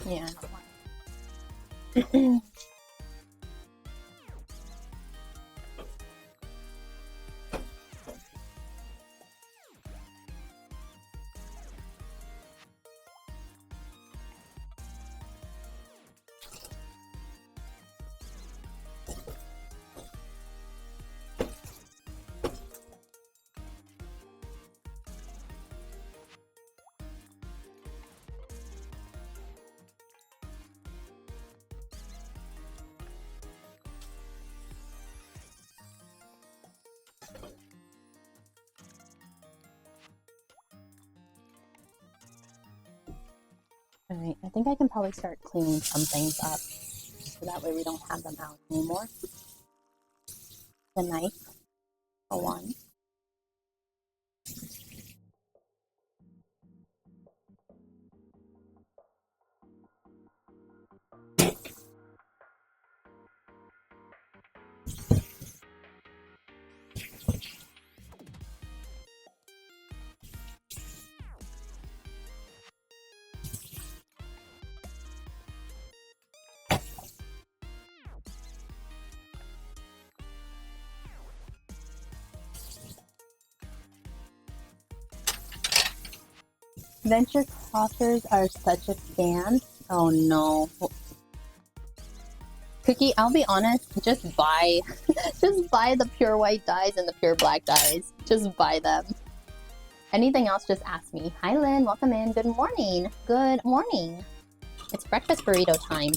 Yeah, I don't want. Alright, I think I can probably start cleaning some things up so that way we don't have them out anymore. The knife, for one. Venture crossers are such a scam. Oh no. Cookie, I'll be honest, just buy just buy the pure white dyes and the pure black dyes. Just buy them. Anything else, just ask me. Hi Lynn, welcome in. Good morning. Good morning. It's breakfast burrito time.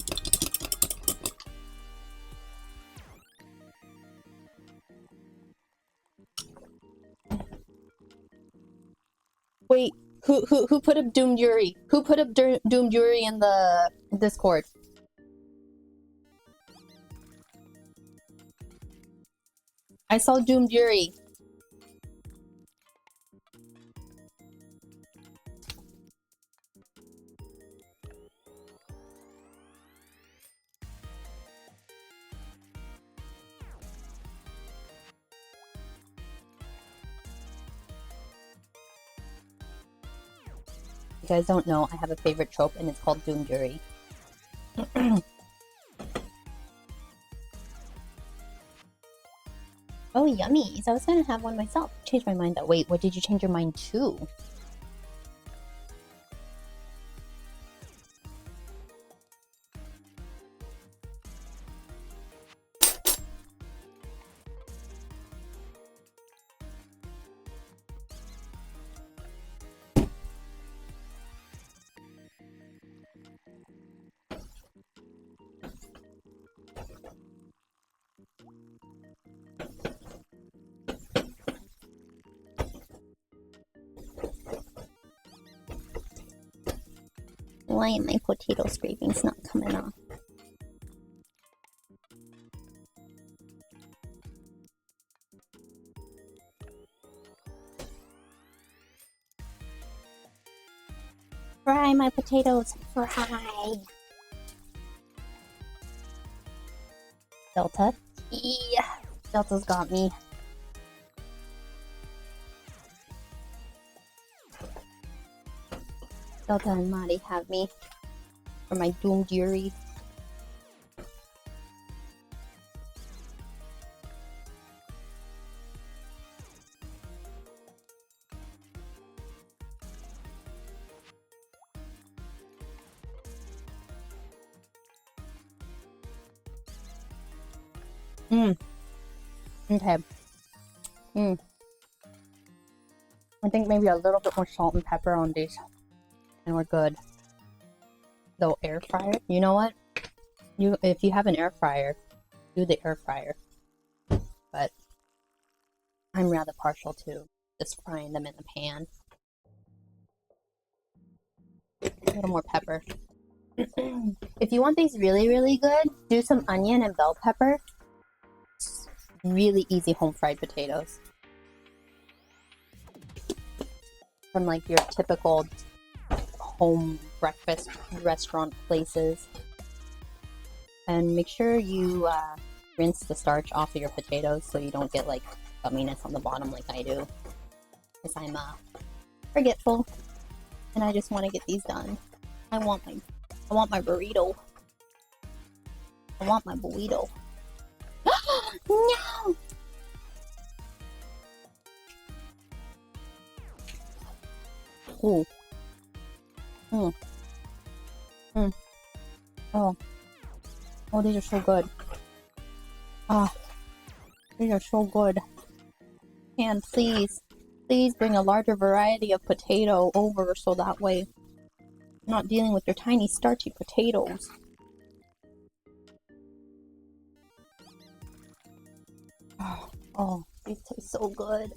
Wait, who put up Doomed Yuri? Who put up Doomed Yuri in the Discord? I saw Doomed Yuri. You guys don't know, I have a favorite trope and it's called Doomed Yuri. Oh, yummy. So I was gonna have one myself. Changed my mind though. Wait, what did you change your mind to? Why am my potato scrapings not coming off? Fry my potatoes. Fry. Delta. Yeah. Delta's got me. Delta and Maddie have me for my doomed Yuri. Okay. I think maybe a little bit more salt and pepper on these, and we're good. Though air fryer, you know what? If you have an air fryer, do the air fryer. But I'm rather partial to just frying them in the pan. A little more pepper. If you want these really, really good, do some onion and bell pepper. It's really easy home fried potatoes. From like your typical home breakfast restaurant places. And make sure you rinse the starch off of your potatoes so you don't get like gumminess on the bottom like I do. Because I'm forgetful and I just want to get these done. I want my burrito. I want my burrito. No! Ooh. Oh, these are so good. Ah, these are so good. And please bring a larger variety of potato over so that way I'm not dealing with your tiny starchy potatoes. Oh, these taste so good.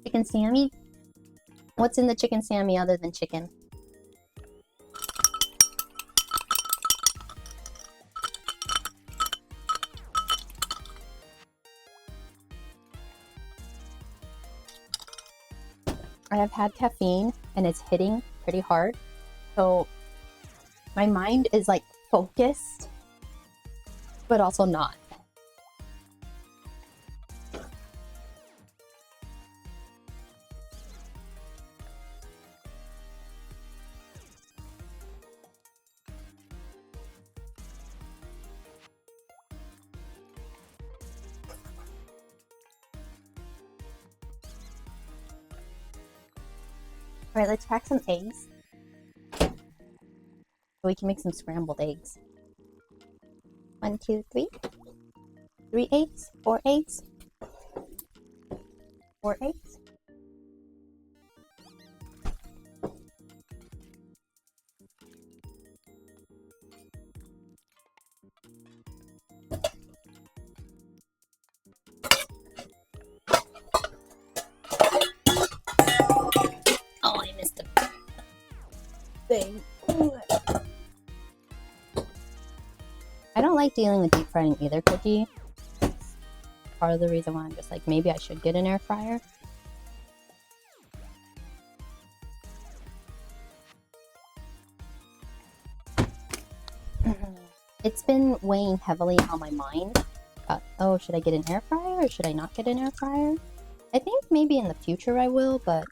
Chicken Sammy? What's in the chicken Sammy other than chicken? I have had caffeine and it's hitting pretty hard. So my mind is like focused, but also not. All right, let's crack some eggs. So we can make some scrambled eggs. 1, 2, 3. 3 eggs, 4 eggs. 4 eggs. Oh, I missed a thing. I don't like dealing with deep frying either, Cookie. It's part of the reason why I'm just like, maybe I should get an air fryer. It's been weighing heavily on my mind. Oh, should I get an air fryer or should I not get an air fryer? I think maybe in the future I will, but...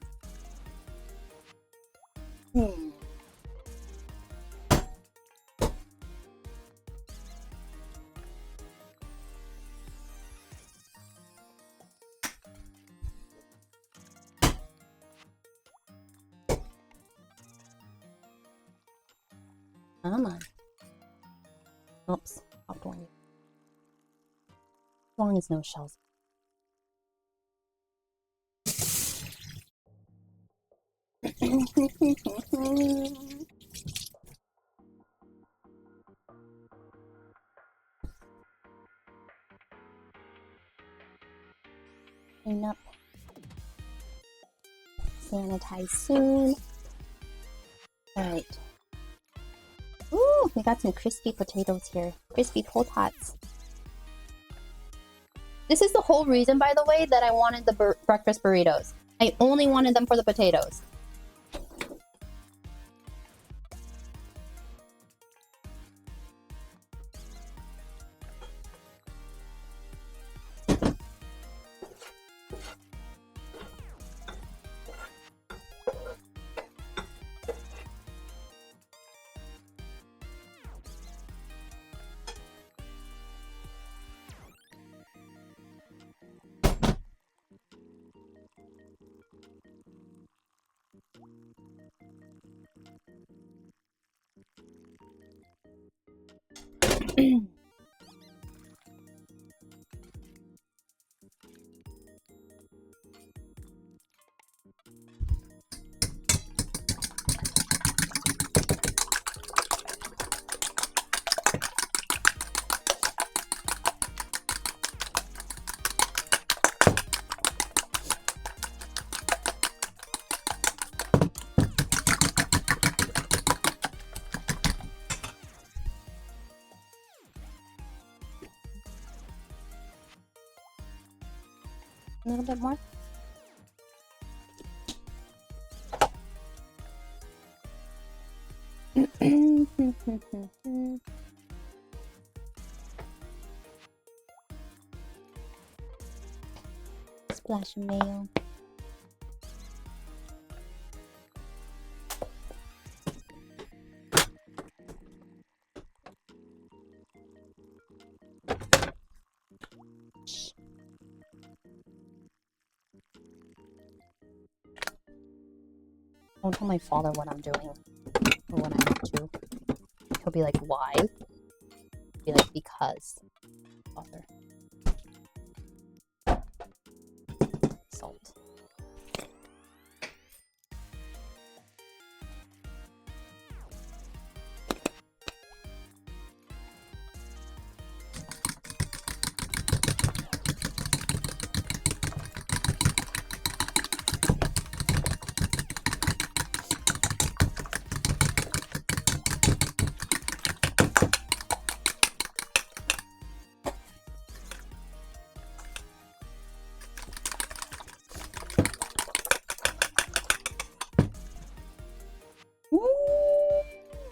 Come on. Oops, popped one. As long as no shells. Clean up. Sanitize soon. Alright. Ooh, we got some crispy potatoes here. Crispy tots. This is the whole reason, by the way, that I wanted the breakfast burritos. I only wanted them for the potatoes. A little bit more. Splash of mayo. Don't tell my father what I'm doing or what I'm up to. He'll be like, why? I'll be like, because. Father. Salt.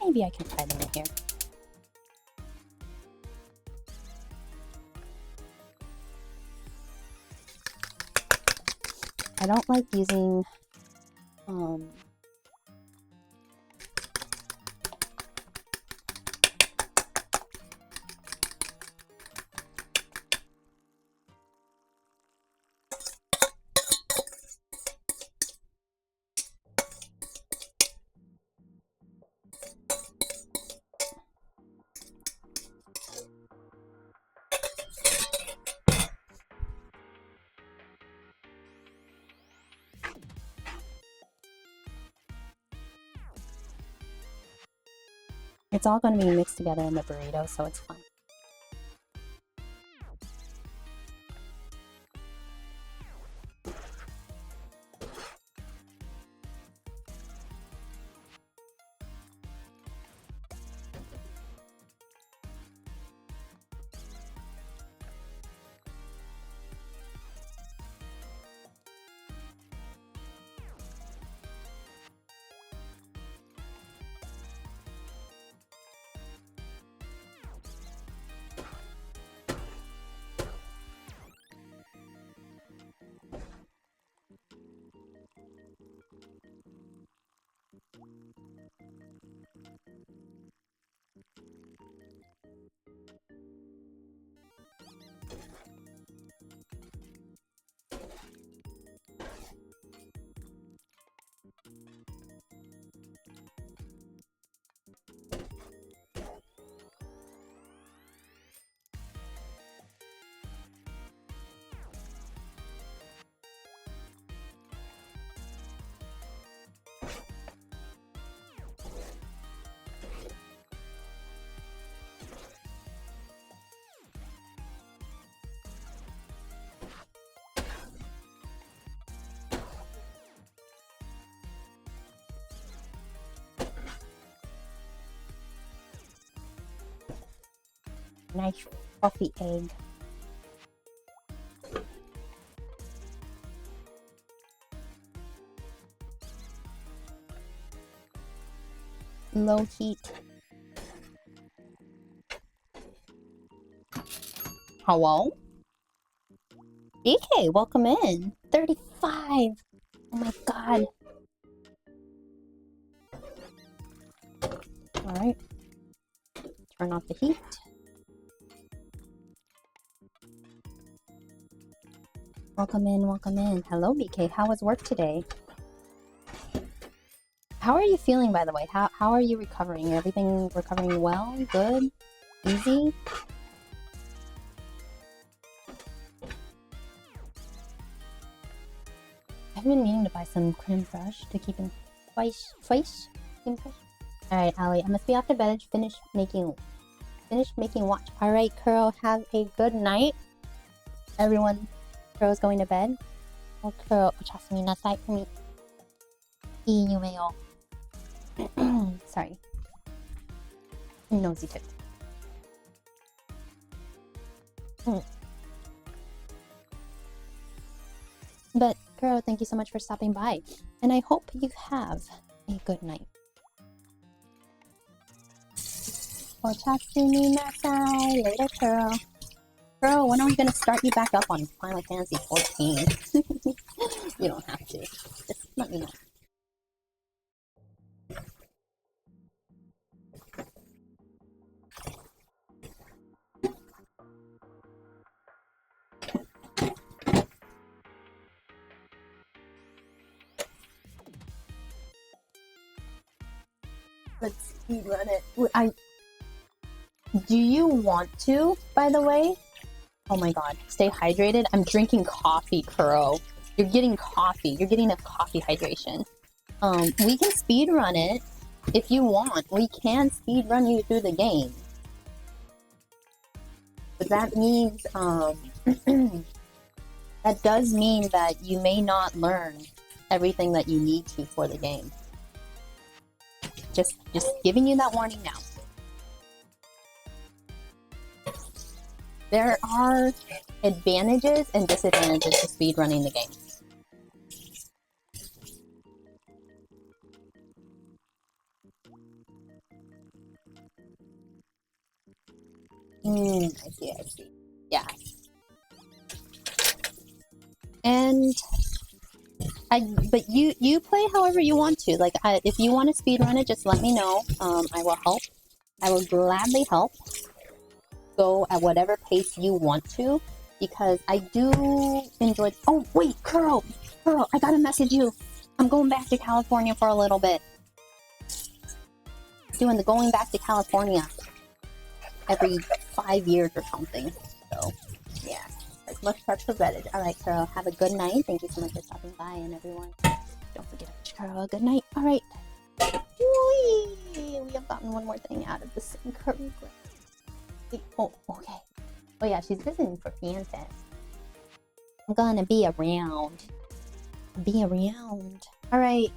Maybe I can fry them in here. I don't like using it's all going to be mixed together in the burrito, so it's fine. Nice fluffy egg. Low heat. Hello? DK, welcome in. 35. Oh my god. Alright. Turn off the heat. Welcome in, welcome in. Hello, BK. How was work today? How are you feeling, by the way? How are you recovering? Everything recovering well? Good? Easy? I've been meaning to buy some creme fraiche to keep in face. Alright, Ali, I must be off to bed. Finish making watch. Alright, Kuro, have a good night. Everyone, Kuro's going to bed. Oh, Kuro, 오셨습니다. 나사이 미 이유메요. Sorry. Nosy tip. But, Kuro, thank you so much for stopping by. And I hope you have a good night. 오셨습니다. Later, Kuro. Kuro, when are we going to start you back up on Final Fantasy 14? You don't have to. Just let me know. Let's speedrun it. Do you want to, by the way? Oh my god. Stay hydrated. I'm drinking coffee, Kuro. You're getting coffee. You're getting a coffee hydration. We can speedrun it if you want. We can speedrun you through the game. But that means, that does mean that you may not learn everything that you need to for the game. Just giving you that warning now. There are advantages and disadvantages to speedrunning the game. I see. Yeah. And but you play however you want to. Like, if you want to speedrun it, just let me know. I will help. I will gladly help. Go at whatever pace you want to, because I do enjoy. Oh wait, Kuro, I gotta message you. I'm going back to California for a little bit. Doing the going back to California every 5 years or something. So yeah, as much prep for Reddit. All right, Kuro, have a good night. Thank you so much for stopping by, and everyone, don't forget to wish Kuro a good night. All right. Whee! We have gotten one more thing out of this encouragement. Oh, okay. Oh yeah, she's visiting for FanFest. I'm gonna be around. Alright.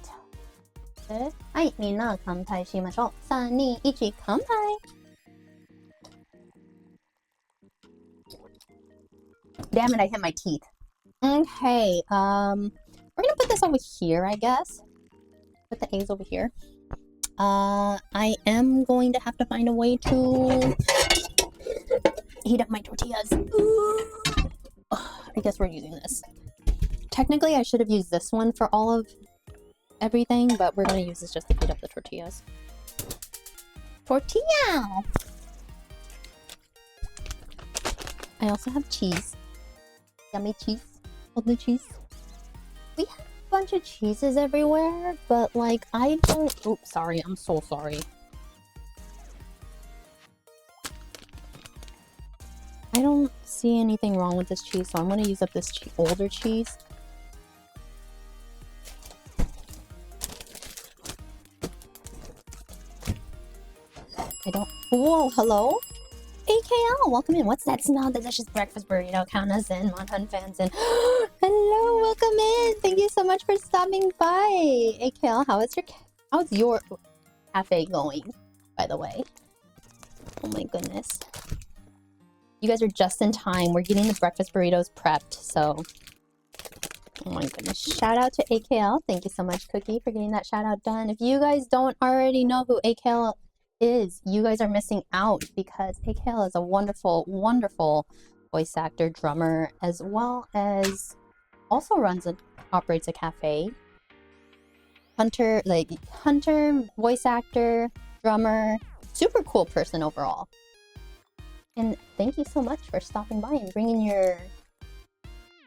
はい、みんな乾杯しましょう。3、2、1、乾杯! Damn it, I hit my teeth. Okay, we're gonna put this over here, I guess. Put the eggs over here. I am going to have to find a way to heat up my tortillas. I guess we're using this. Technically, I should have used this one for all of everything, but we're going to use this just to heat up the tortillas. Tortilla! I also have cheese. Yummy cheese. All the cheese. We have a bunch of cheeses everywhere, but like, I don't... Oops, sorry. I'm so sorry. I don't see anything wrong with this cheese, so I'm going to use up this older cheese. I don't... Whoa, hello? AKL, welcome in. What's that smell? Delicious breakfast burrito. Count us in, Monhun fans in. Hello, welcome in. Thank you so much for stopping by. AKL, how's your cafe going, by the way? Oh my goodness. You guys are just in time. We're getting the breakfast burritos prepped, so... Oh my goodness. Shout out to AKL. Thank you so much, Cookie, for getting that shout out done. If you guys don't already know who AKL is, you guys are missing out because AKL is a wonderful, wonderful voice actor, drummer, as well as also runs and operates a cafe. Hunter, voice actor, drummer, super cool person overall. And thank you so much for stopping by and bringing your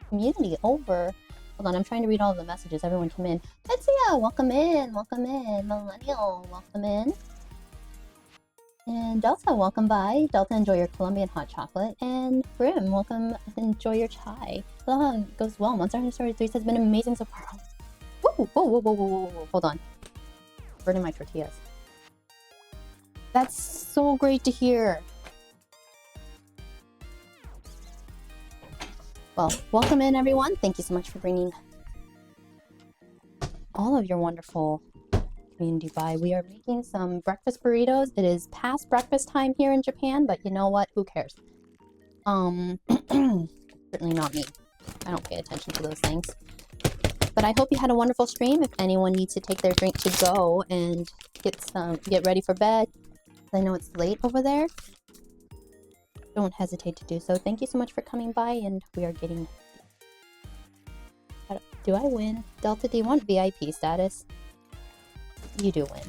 community over. Hold on, I'm trying to read all of the messages. Everyone come in. Tetsuya, welcome in. Welcome in. Millennial, welcome in. And Delta, welcome by. Delta, enjoy your Colombian hot chocolate. And Brim, welcome. Enjoy your chai. It goes well. Monster Hunter Story 3 has been amazing so far. Whoa, whoa, whoa, whoa, whoa, whoa, whoa. Hold on. Burning my tortillas. That's so great to hear. Well, welcome in, everyone. Thank you so much for bringing all of your wonderful community by. We are making some breakfast burritos. It is past breakfast time here in Japan, but you know what? Who cares? Certainly not me. I don't pay attention to those things. But I hope you had a wonderful stream. If anyone needs to take their drink to go and get ready for bed, I know it's late over there. Don't hesitate to do so. Thank you so much for coming by, and we are getting... Do I win? Delta, do you want VIP status? You do win.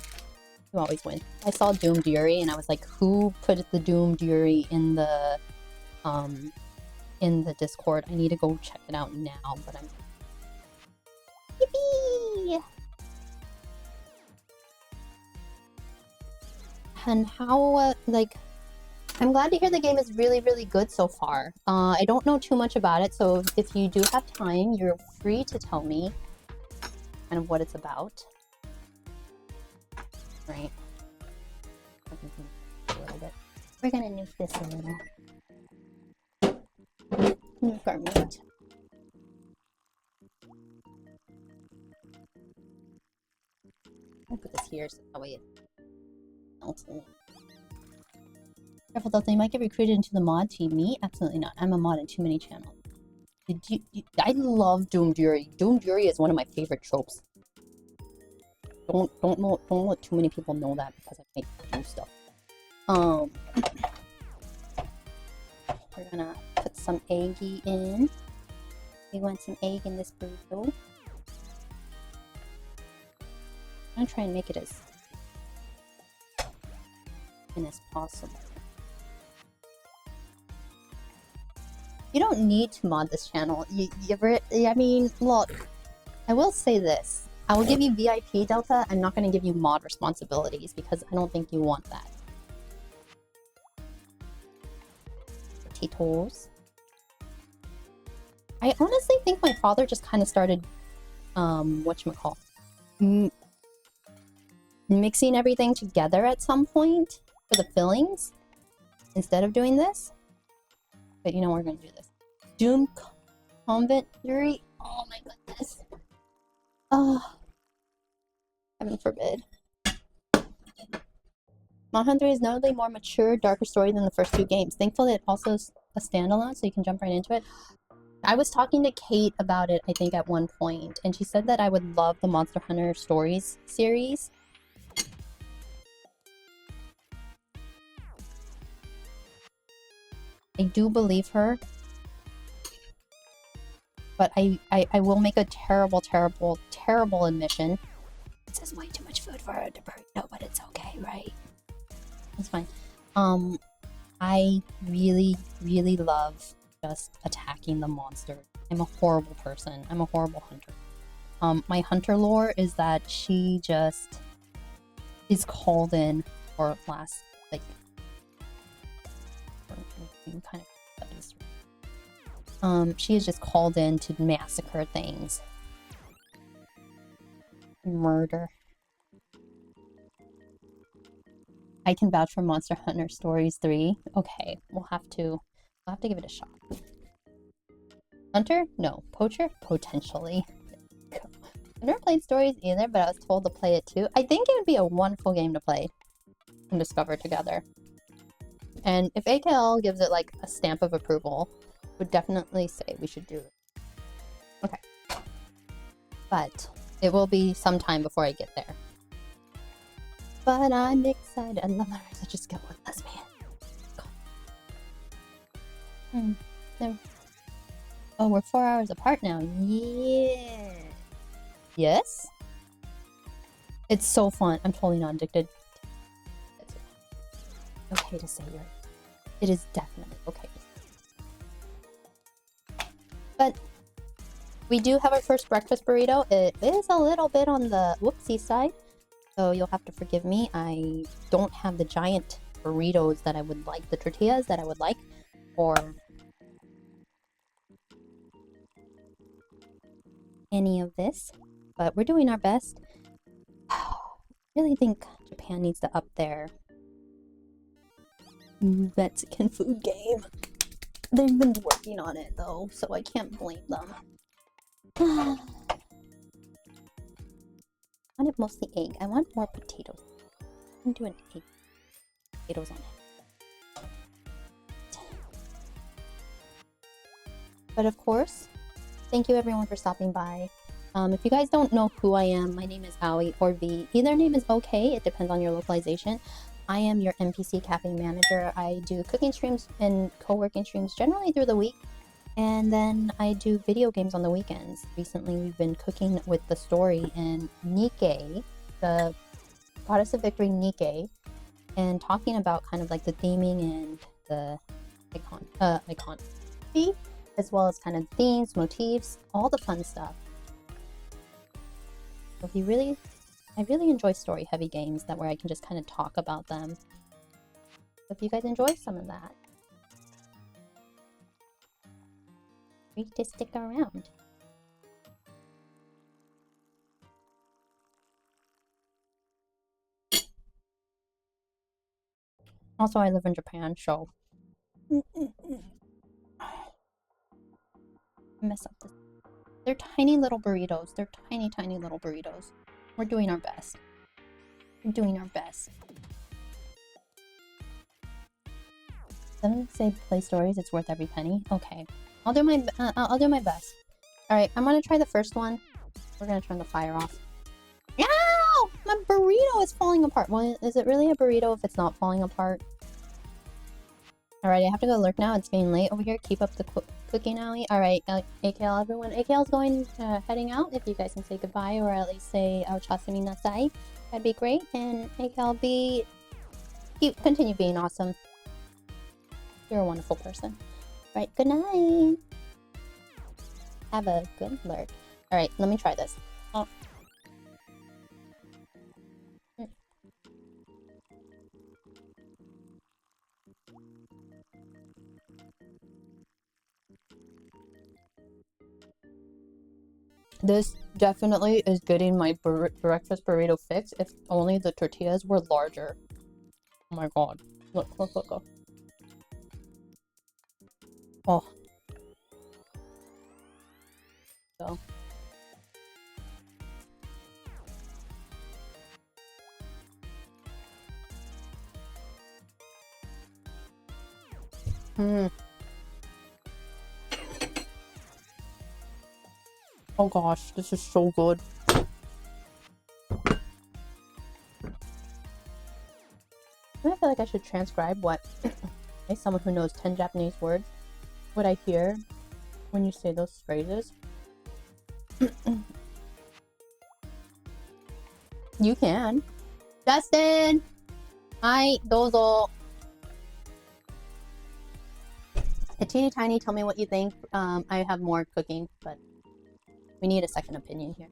You always win. I saw Doomed Yuri, and I was like, who put the Doomed Yuri in the Discord? I need to go check it out now, but I'm... Yippee! And how, I'm glad to hear the game is really, really good so far. I don't know too much about it, so if you do have time, you're free to tell me kind of what it's about. Right. A little bit. We're gonna nuke this a little. Nuke our meat. I'll put this here so that way it melts a little. Careful, Delta, you might get recruited into the mod team. Me? Absolutely not. I'm a mod in too many channels. I love Doomed Yuri. Doomed Yuri is one of my favorite tropes. Don't let too many people know that because I make do stuff. We're gonna put some eggy in. We want some egg in this burrito. I'm gonna try and make it as thin as possible. You don't need to mod this channel. I mean, look, I will say this. I will give you VIP, Delta. I'm not going to give you mod responsibilities because I don't think you want that. Potatoes. I honestly think my father just kind of started, whatchamacall, mixing everything together at some point for the fillings instead of doing this. But you know we're going to do this. Doom Convent Yuri. Oh my goodness. Oh. Heaven forbid. Monster Hunter is notably more mature, darker story than the first two games. Thankfully, it also is a standalone, so you can jump right into it. I was talking to Kate about it, I think, at one point, and she said that I would love the Monster Hunter Stories series. I do believe her, but I will make a terrible, terrible, terrible admission. It says way too much food for a burrito, but it's okay, right? It's fine. I really, really love just attacking the monster. I'm a horrible person. I'm a horrible hunter. My hunter lore is that she just is called in for last, like, kind of she is just called in to massacre things. Murder. I can vouch for Monster Hunter Stories 3. Okay, we'll have to give it a shot. Hunter? No. Poacher? Potentially. I've never played Stories either, but I was told to play it too. I think it would be a wonderful game to play and discover together. And if AKL gives it like a stamp of approval, would definitely say we should do it. Okay. But it will be some time before I get there. But I'm excited. I love such a skill with lesbian. There. Oh, we're 4 hours apart now. Yeah. Yes? It's so fun. I'm totally not addicted. It's okay to say you're. It is definitely okay. But we do have our first breakfast burrito. It is a little bit on the whoopsie side, so you'll have to forgive me. I don't have the giant burritos that I would like, the tortillas that I would like, or any of this, but we're doing our best. I really think Japan needs to up their Mexican food game. They've been working on it though, so I can't blame them. I wanted mostly egg. I want more potatoes. I'm doing egg. Potatoes on it. But of course, thank you everyone for stopping by. If you guys don't know who I am, my name is Aoi or V. Either name is okay, it depends on your localization. I am your NPC Café Manager. I do cooking streams and co-working streams generally through the week. And then I do video games on the weekends. Recently we've been cooking with the story in Nikkei, the Goddess of Victory Nikkei, and talking about kind of like the theming and the iconography, as well as kind of themes, motifs, all the fun stuff. So I really enjoy story heavy games that where I can just kind of talk about them. So if you guys enjoy some of that, free to stick around. Also, I live in Japan, so mess up this. They're tiny little burritos. They're tiny, tiny little burritos. We're doing our best. We're doing our best. Doesn't say play stories. It's worth every penny. Okay, I'll do my best. All right, I'm gonna try the first one. We're gonna turn the fire off. Ow! My burrito is falling apart. Well, is it really a burrito if it's not falling apart? Alright, I have to go lurk now. It's getting late over here. Keep up the cooking, Allie. Alright, AKL everyone. AKL's going, heading out. If you guys can say goodbye or at least say Aochasumi Nasai, that'd be great. And AKL continue being awesome. You're a wonderful person. Alright, good night. Have a good lurk. Alright, let me try this. Oh. This definitely is getting my breakfast burrito fix if only the tortillas were larger. Oh my god. Look. Oh. So. Oh gosh, this is so good. I feel like I should transcribe what, as someone who knows 10 Japanese words, what I hear when you say those phrases. You can. Justin! Hi, dozo. A teeny tiny, tell me what you think. I have more cooking, but we need a second opinion here.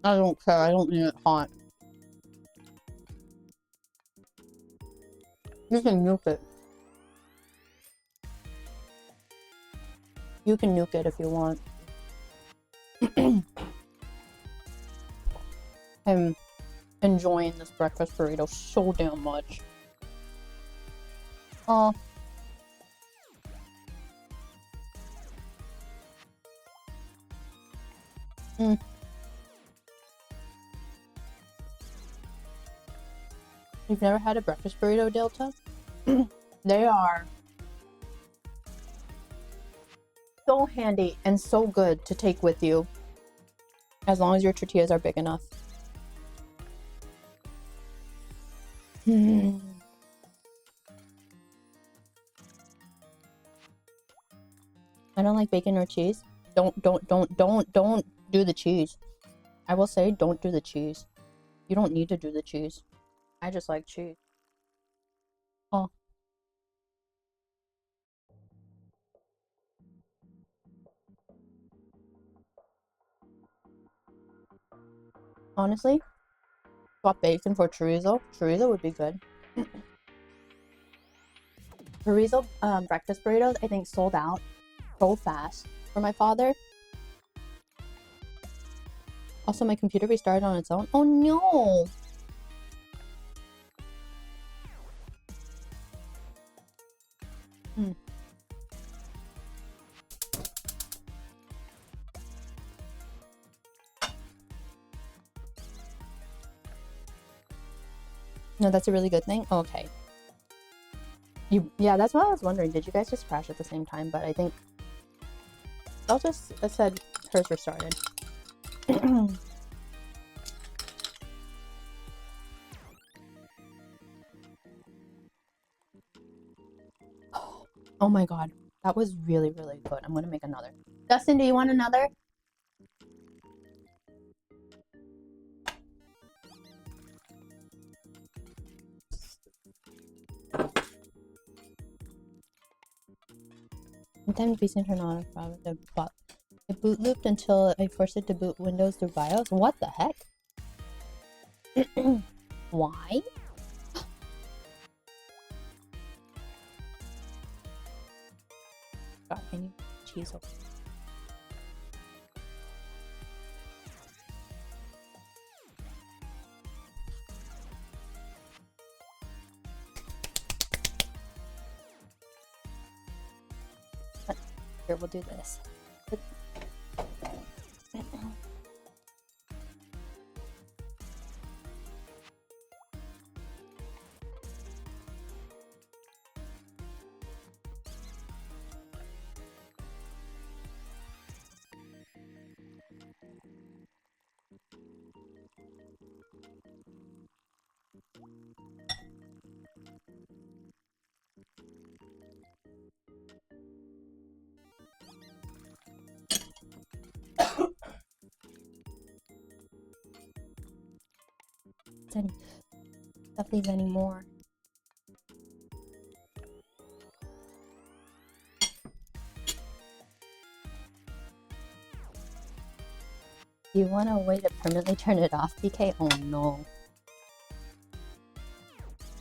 I don't care. I don't need it hot. You can nuke it. You can nuke it if you want. I'm enjoying this breakfast burrito so damn much. Oh. Mm. You've never had a breakfast burrito, Delta? They are so handy and so good to take with you, as long as your tortillas are big enough. I don't like bacon or cheese. Don't do the cheese. I will say, don't do the cheese. You don't need to do the cheese. I just like cheese. Oh. Honestly, swap bacon for chorizo. Chorizo would be good. Chorizo breakfast burritos, I think, sold out so fast for my father. Also, my computer restarted on its own. Oh no! No, that's a really good thing. Oh, okay. Yeah, that's what I was wondering. Did you guys just crash at the same time? But I think I'll just said hers restarted. Oh my god, that was really, really good. I'm gonna make another. Dustin, do you want another? Sometimes VC turned on from the bot. It boot looped until I forced it to boot Windows through BIOS. What the heck? Why? God, I need cheese over. Here, we'll do this. Stuff these anymore. You want a way to permanently turn it off, BK? Oh no.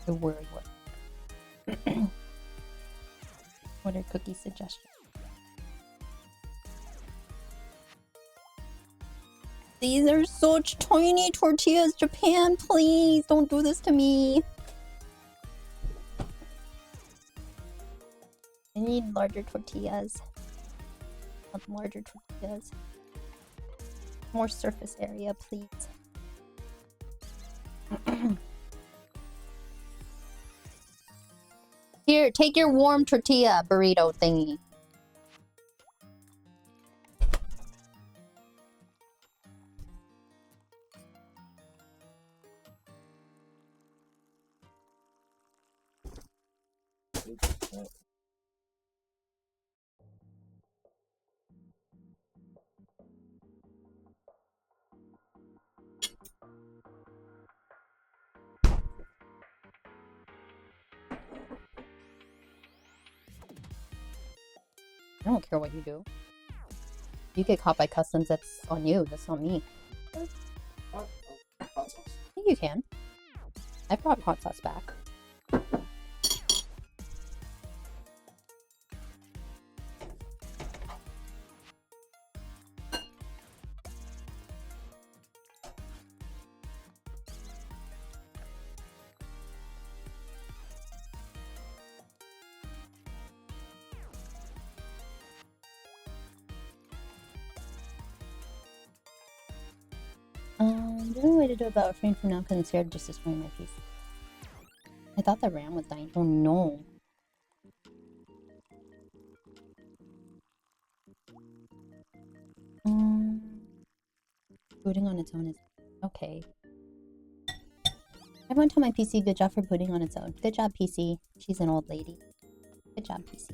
The word what? What are cookie suggestions? These are such tiny tortillas, Japan. Please don't do this to me. I need larger tortillas. Want larger tortillas. More surface area, please. Here, take your warm tortilla burrito thingy. I don't care what you do. You get caught by customs, that's on you. That's not me. Hot sauce? I think you can. I brought hot sauce back. There's no way to do it about refrain from now because I'm scared of just destroying my piece. I thought the RAM was dying. Oh no. Booting on its own is okay. Everyone tell my PC good job for booting on its own. Good job, PC. She's an old lady. Good job, PC.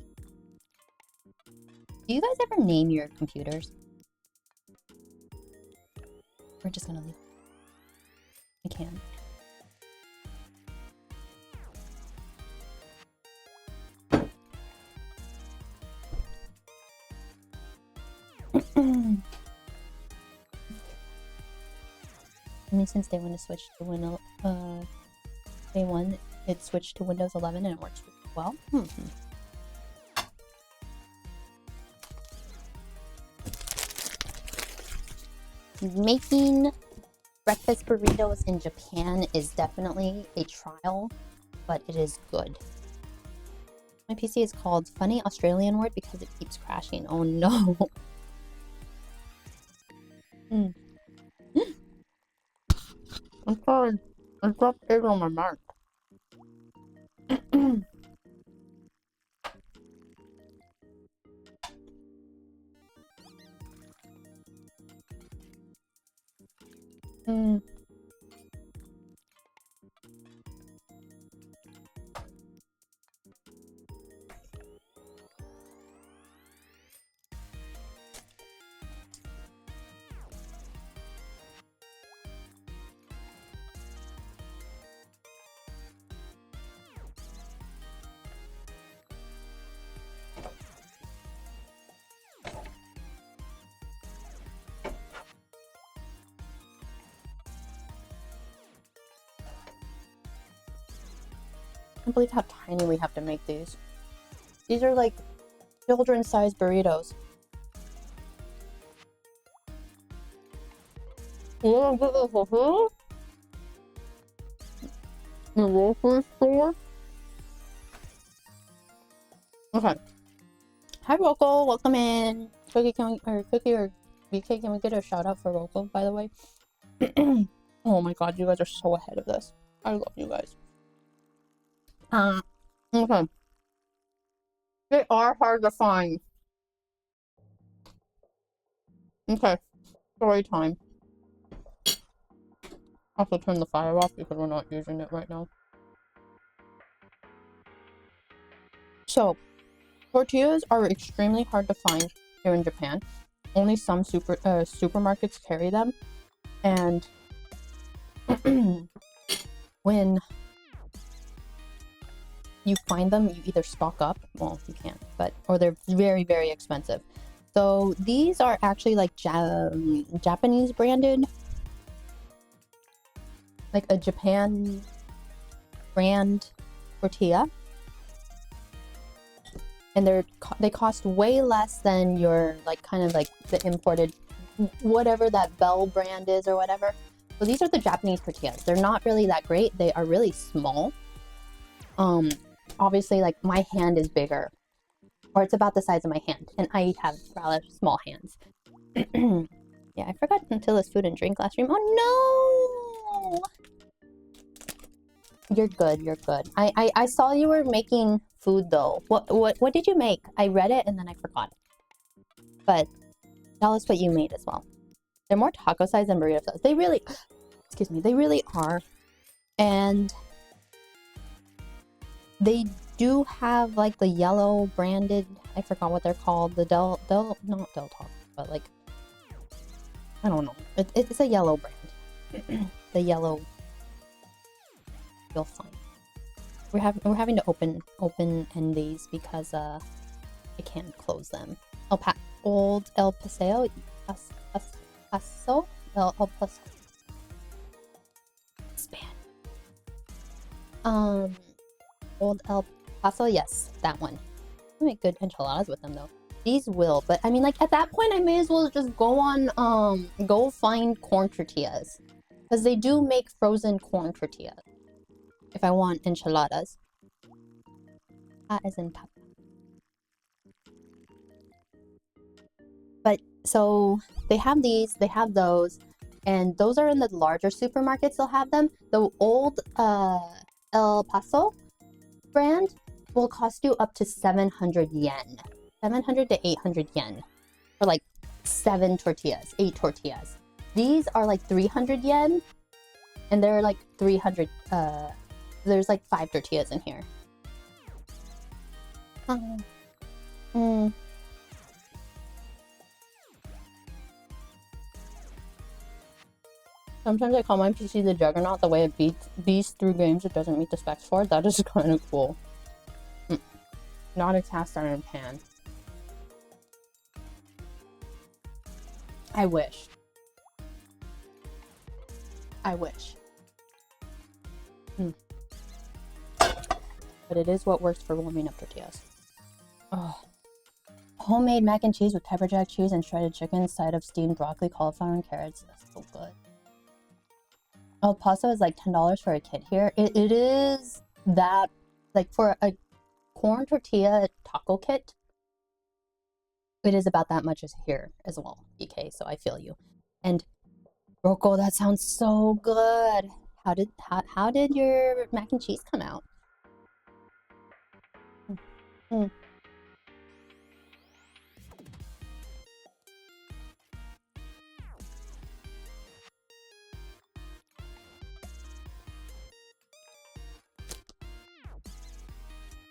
Do you guys ever name your computers? We're just gonna leave. I can. I mean, since day one it switched to Windows, day one it switched to Windows 11 and it works well. Making breakfast burritos in Japan is definitely a trial, but it is good. My PC is called Funny Australian Word because it keeps crashing. Oh no. I'm sorry. I dropped egg on my mark. I can't believe how tiny we have to make these. These are like children-sized burritos. You get this for who? The grocery store? Okay. Hi Rocco, welcome in. Cookie, Cookie or BK, can we get a shout out for Rocco, by the way? Oh my god, you guys are so ahead of this. I love you guys. Okay. They are hard to find. Okay. Story time. Also turn the fire off because we're not using it right now. So, tortillas are extremely hard to find here in Japan. Only some supermarkets carry them. And when you find them, you either stock up, well, you can't, but, or they're very, very expensive. So these are actually like Japanese branded, like a Japan brand tortilla. And they cost way less than your, like, kind of like the imported, whatever that Bell brand is or whatever. So these are the Japanese tortillas. They're not really that great. They are really small. Obviously, like, my hand is bigger, or it's about the size of my hand, and I have rather small hands. Yeah, I forgot Untilla's food and drink last stream. Oh no! You're good. You're good. I saw you were making food though. What did you make? I read it and then I forgot. But tell us what you made as well. They're more taco size than burrito size. They really, excuse me, they really are. And they do have like the yellow branded, I forgot what they're called. The not Del Taco, but like, I don't know. It's a yellow brand. The yellow, you'll find. We're having to open end these because I can't close them. Old El Paseo, Paso, El Paso. Span. Old El Paso, yes, that one. I make good enchiladas with them though. These will, but I mean, like, at that point I may as well just go on go find corn tortillas, because they do make frozen corn tortillas if I want enchiladas. As in papa. But so they have these, they have those. And those are in the larger supermarkets, they'll have them. The old El Paso brand will cost you up to 700 yen. 700 to 800 yen for like 7 tortillas, 8 tortillas. These are like 300 yen, and they're like 300, there's like 5 tortillas in here. Sometimes I call my PC the Juggernaut, the way it beats through games it doesn't meet the specs for. That is kind of cool. Not a cast iron pan. I wish. I wish. But it is what works for warming up tortillas. Oh. Homemade mac and cheese with pepper jack cheese and shredded chicken, side of steamed broccoli, cauliflower, and carrots. That's so good. El Paso is like $10 for a kit here. It is that, like for a corn tortilla taco kit, it is about that much as here as well, BK, so I feel you. And Rocco, that sounds so good. How did your mac and cheese come out?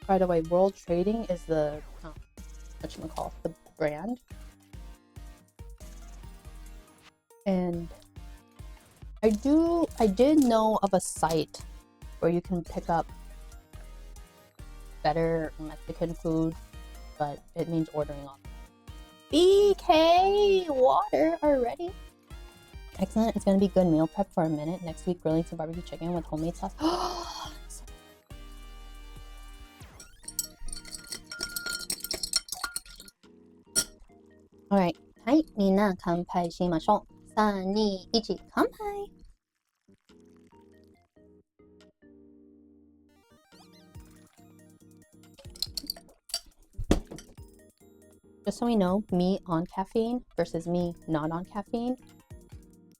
By the way, World Trading is the whatchamacallit, the brand. And I did know of a site where you can pick up better Mexican food, but it means ordering on. BK, water already? Excellent. It's gonna be good meal prep for a minute. Next week, grilling some barbecue chicken with homemade sauce. Alright. はい、みんな乾杯しましょう。3、2、1、乾杯。Just so we know, me on caffeine versus me not on caffeine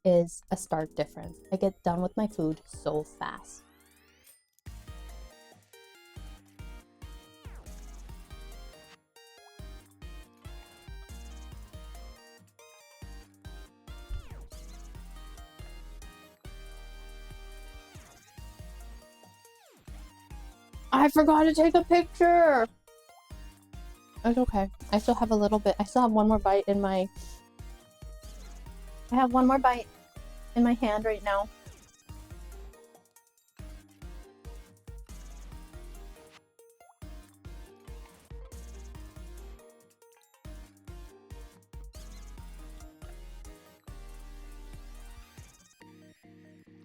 is a stark difference. I get done with my food so fast. I forgot to take a picture! It's okay. I still have a little bit. I still have one more bite in my... I have one more bite in my hand right now.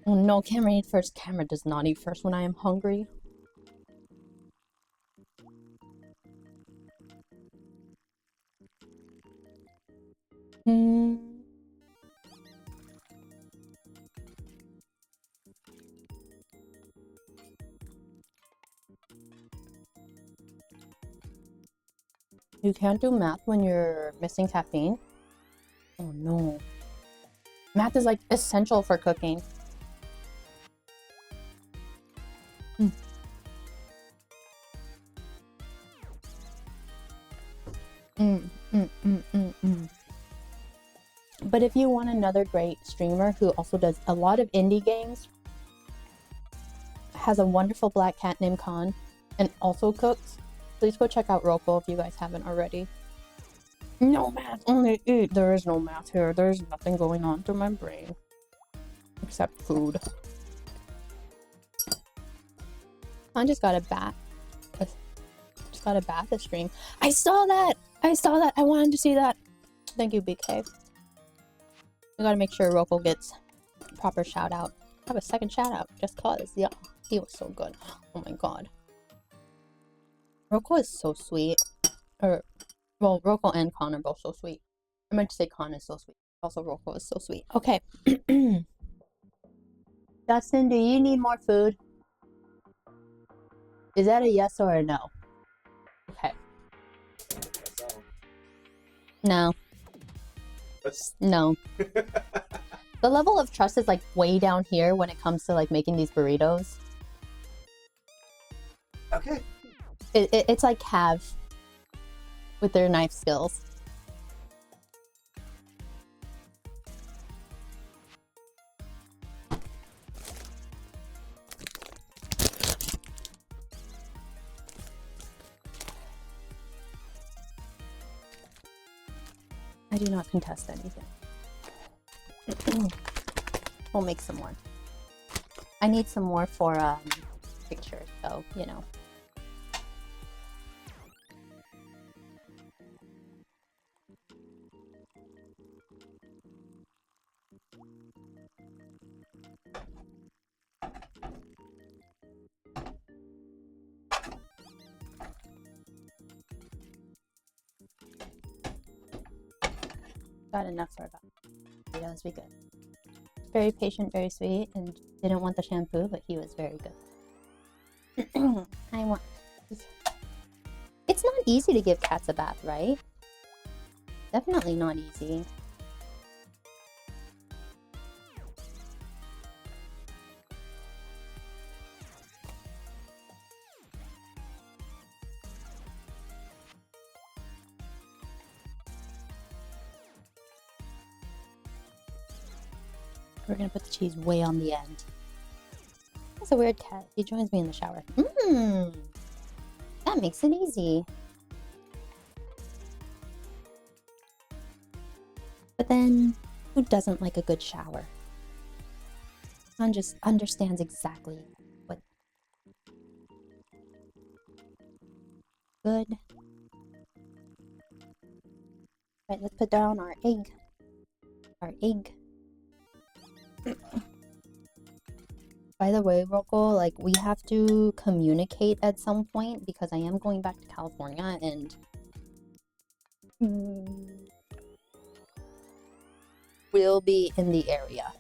Oh no, camera eat first. Camera does not eat first when I am hungry. You can't do math when you're missing caffeine? Oh no. Math is like essential for cooking. But if you want another great streamer who also does a lot of indie games, has a wonderful black cat named Khan, and also cooks, please go check out Rocco if you guys haven't already. No math, only eat. There is no math here. There's nothing going on through my brain. Except food. I just got a bath. Just got a bath stream. I saw that! I saw that! I wanted to see that! Thank you, BK. We gotta make sure Rocco gets a proper shout out. Have a second shout out just cause. Yeah, he was so good. Oh my god. Rocco is so sweet. Well, Rocco and Con are both so sweet. I meant to say Con is so sweet. Also, Rocco is so sweet. Okay. Dustin, do you need more food? Is that a yes or a no? Okay. No. No. The level of trust is like way down here when it comes to like making these burritos. Okay. It's like Cav with their knife skills. I do not contest anything. We'll make some more. I need some more for pictures, so you know. Got enough for about burritos. We good. Very patient, very sweet, and didn't want the shampoo, but he was very good. I want. It's not easy to give cats a bath, right? Definitely not easy. We're gonna put the cheese way on the end. That's a weird cat. He joins me in the shower. That makes it easy. But then, who doesn't like a good shower? One just understands exactly what good. Right, let's put down our egg. Our egg. By the way, Rocco, like we have to communicate at some point because I am going back to California and will be in the area.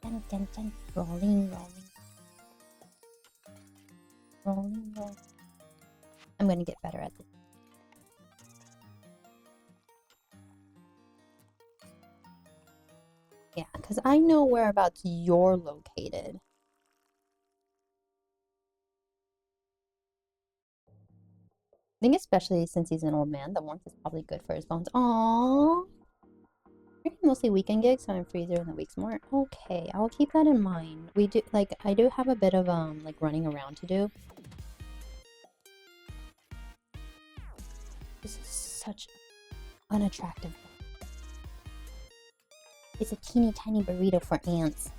Dun, dun, dun. Rolling, rolling. Rolling, rolling. I'm gonna get better at this. Yeah, because I know whereabouts you're located. I think especially since he's an old man, the warmth is probably good for his bones. Aww. Mostly weekend gigs, so I'm free during the weeks more. Okay, I'll keep that in mind. We do like I do have a bit of like running around to do. This is such unattractive. It's a teeny tiny burrito for ants.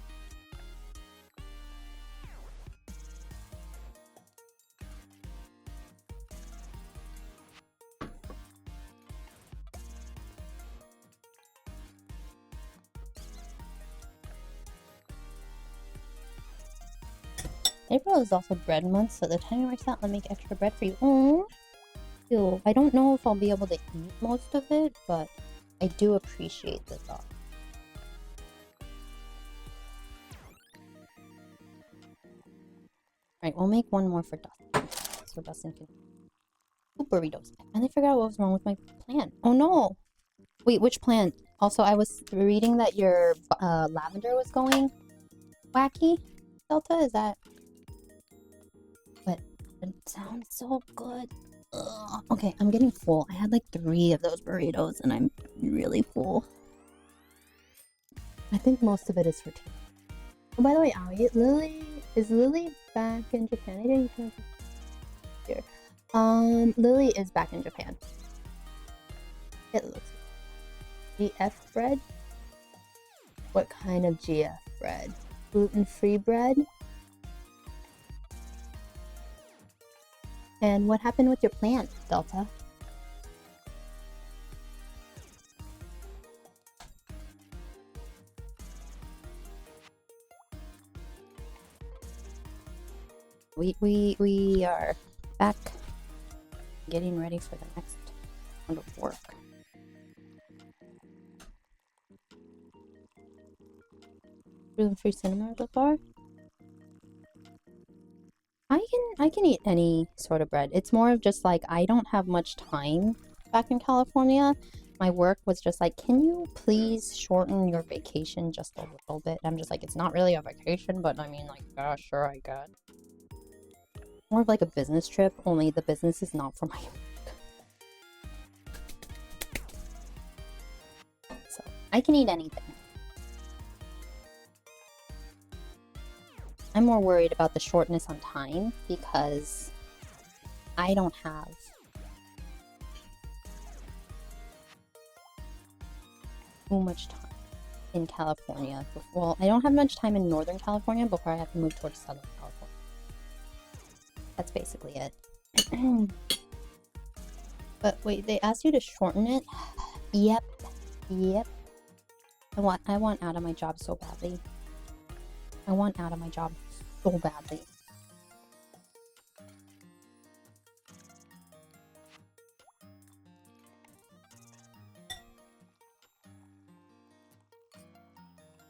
April is also bread month, so the time works out, let me make extra bread for you. Oh, ew. I don't know if I'll be able to eat most of it, but I do appreciate the thought. Alright, we'll make one more for Dustin, so Dustin can... Ooh, burritos. And I forgot what was wrong with my plant. Oh no! Wait, which plant? Also, I was reading that your lavender was going wacky. Delta, is that... But it sounds so good. Ugh. Okay, I'm getting full. I had like 3 of those burritos and I'm really full. I think most of it is for tea. Oh, by the way, Aoi, is Lily back in Japan? I didn't know here. Lily is back in Japan. It looks GF bread? What kind of GF bread? Gluten-free bread? And what happened with your plant, Delta? We are back getting ready for the next round of work. Gluten-free cinnamon so far? I can eat any sort of bread. It's more of just like I don't have much time back in California. My work was just like, can you please shorten your vacation just a little bit? I'm just like, it's not really a vacation, but I mean, like, gosh, sure, I got. More of like a business trip, only the business is not for my work. So I can eat anything. I'm more worried about the shortness on time because I don't have too much time in California. Well, I don't have much time in Northern California before I have to move towards Southern California. That's basically it. But wait, they asked you to shorten it? Yep. I want out of my job so badly. I want out of my job so badly.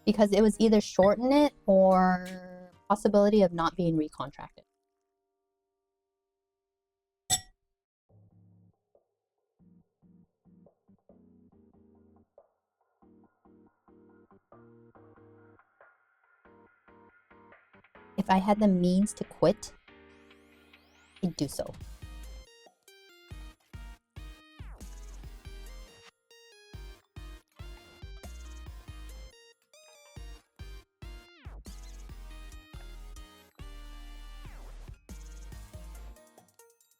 Because it was either shorten it or possibility of not being recontracted. If I had the means to quit, I'd do so.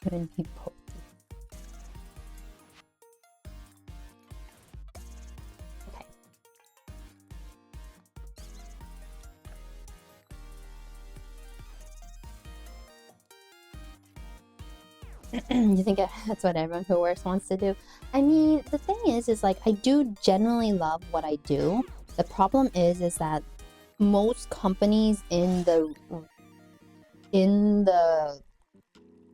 Couldn't be put. Okay. You think that's what everyone who works wants to do? I mean, the thing is like I do generally love what I do. The problem is that most companies in the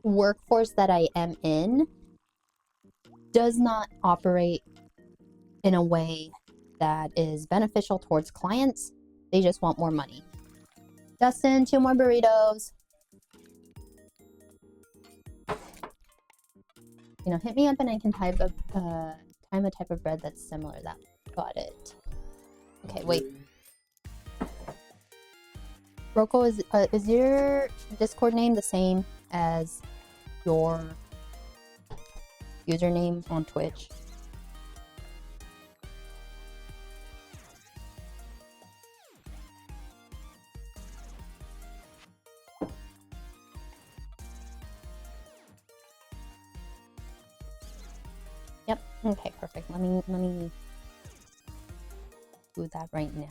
workforce that I am in does not operate in a way that is beneficial towards clients. They just want more money. Justin, 2 more burritos. You know, hit me up and I can time a type of bread that's similar. That got it. Okay, wait. Rocco, is your Discord name the same as your username on Twitch? Yep. Okay, perfect. Let me do that right now.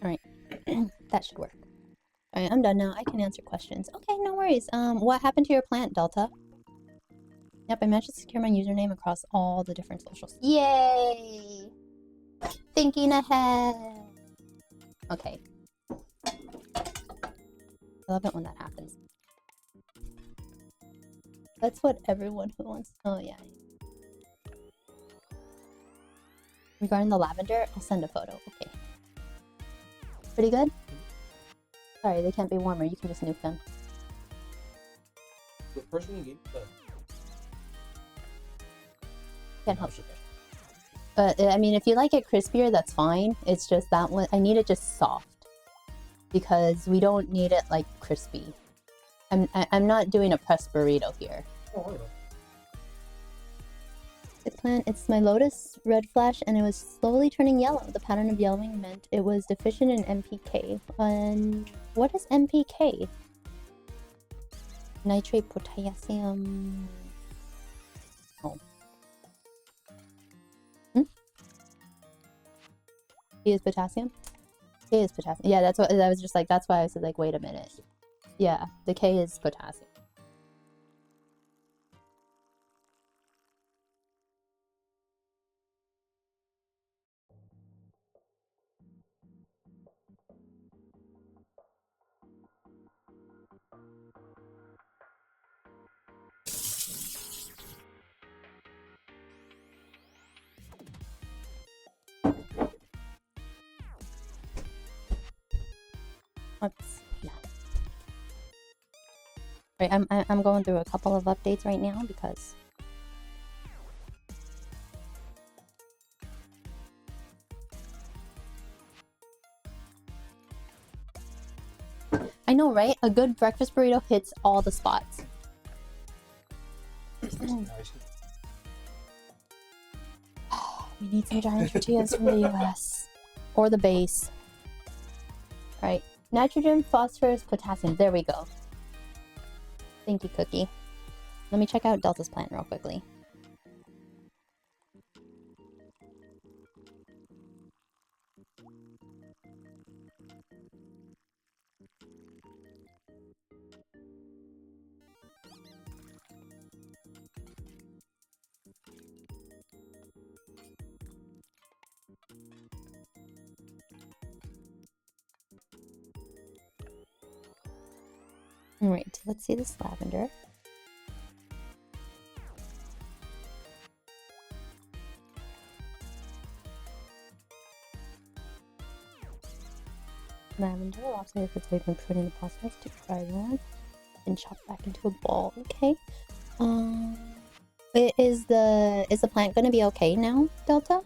All right. That should work. All right, I'm done now. I can answer questions. Okay, no worries. What happened to your plant, Delta? Yep, I managed to secure my username across all the different socials. Yay! Thinking ahead. Okay. I love it when that happens. That's what everyone who wants. Oh yeah. Regarding the lavender, I'll send a photo. Okay. Pretty good? Sorry, they can't be warmer. You can just nuke them. The person you gave the... Can't help you. But I mean, if you like it crispier, that's fine. It's just that one. I need it just soft because we don't need it like crispy. I'm not doing a pressed burrito here. Oh, I know. The plant, it's my lotus red flash, and it was slowly turning yellow. The pattern of yellowing meant it was deficient in NPK. And what is NPK? Nitrate potassium. Oh. K is potassium? K is potassium. Yeah, that's what I was just like, that's why I said like, wait a minute. Yeah, the K is potassium. Yeah. Right, I'm going through a couple of updates right now because I know, right? A good breakfast burrito hits all the spots. We need some giant tortillas from the US or the base. All right, nitrogen, phosphorus, potassium. There we go. Thank you, Cookie. Let me check out Delta's plan real quickly. All right, let's see this lavender. Lavender, oxidative potato, putting the process to dry that and chop back into a ball. Okay. Is the plant gonna be okay now, Delta?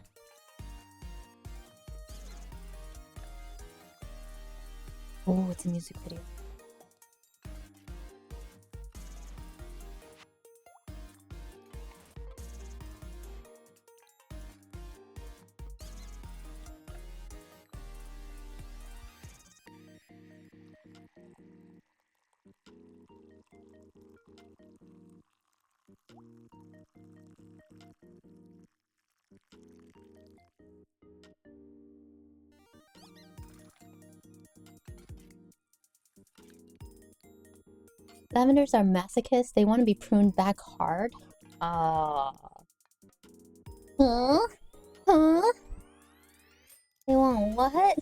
Oh, it's a music video. Lavenders are masochists. They want to be pruned back hard. Huh? Huh? They want what?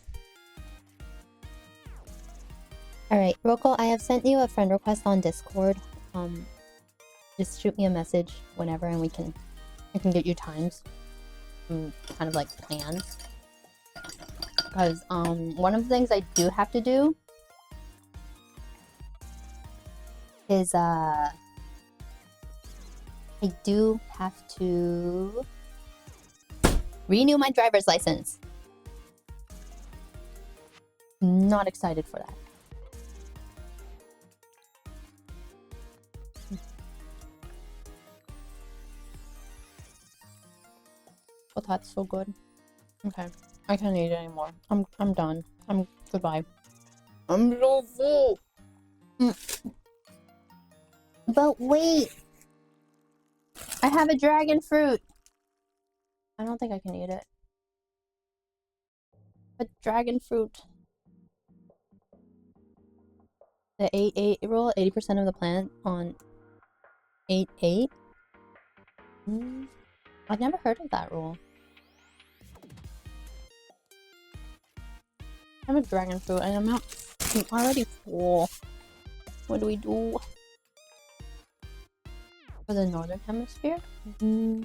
Alright, Roko, I have sent you a friend request on Discord. Just shoot me a message whenever and I can get you times. Kind of like plans. Because one of the things I do have to do is I do have to renew my driver's license. Not excited for that. But that's so good. Okay, I can't eat it anymore. I'm done. Goodbye. I'm so full. But wait, I have a dragon fruit. I don't think I can eat it. But dragon fruit. The 8-8 rule, 80% of the plant on 8-8. I've never heard of that rule. I'm a dragon fruit and I'm already full. What do we do? For the northern hemisphere? Ooh.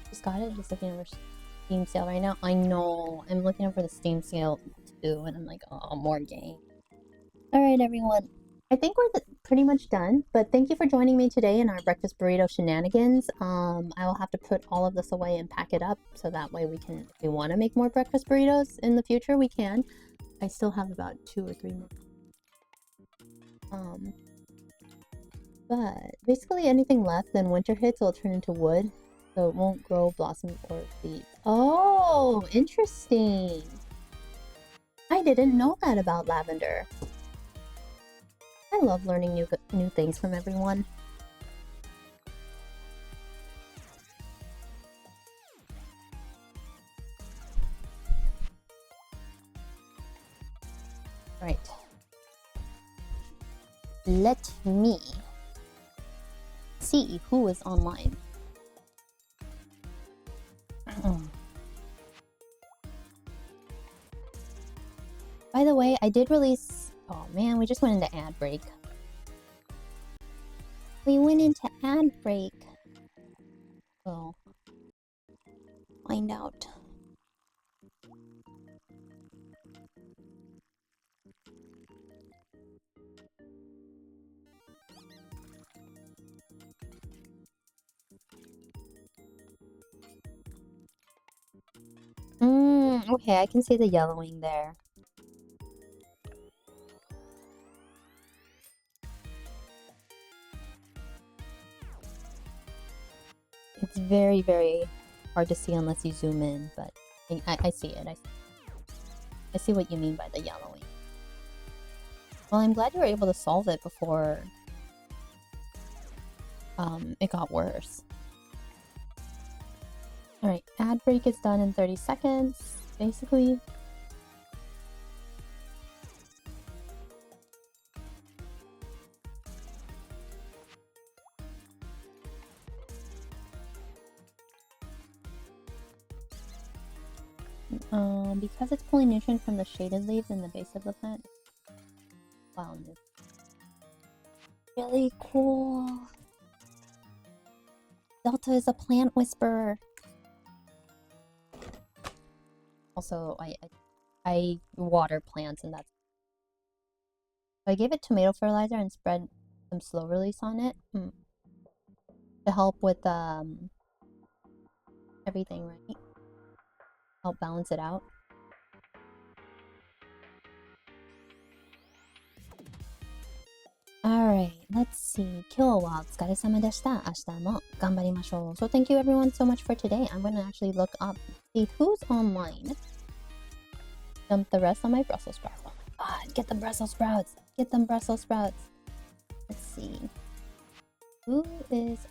Just got it. Just looking over Steam sale right now. I know. I'm looking for the Steam sale too, and I'm like, oh, more game. All right, everyone. I think we're pretty much done. But thank you for joining me today in our breakfast burrito shenanigans. I will have to put all of this away and pack it up so that way we can, if we want to make more breakfast burritos in the future, we can. I still have about 2 or 3 more. But basically anything left, then winter hits will turn into wood, so it won't grow blossoms or seeds. Oh, interesting. I didn't know that about lavender. I love learning new things from everyone. Right. Let me see who is online. By the way, I did release... Oh man, we just went into ad break. We went into ad break. Well, find out. Okay, I can see the yellowing there. It's very, very hard to see unless you zoom in, but I see it. I see what you mean by the yellowing. Well, I'm glad you were able to solve it before it got worse. Alright, ad break is done in 30 seconds, basically. Because it's pulling nutrients from the shaded leaves in the base of the plant. Wow, really cool. Delta is a plant whisperer. Also, I water plants, and that's... So I gave it tomato fertilizer and spread some slow release on it to help with everything, right? Help balance it out. Alright, let's see. 今日はお疲れ様でした。明日も頑張りましょう. So thank you everyone so much for today. I'm gonna actually look up, see who's online. Dump the rest on my Brussels sprouts. Oh my god, get them Brussels sprouts. Get them Brussels sprouts. Let's see. Who is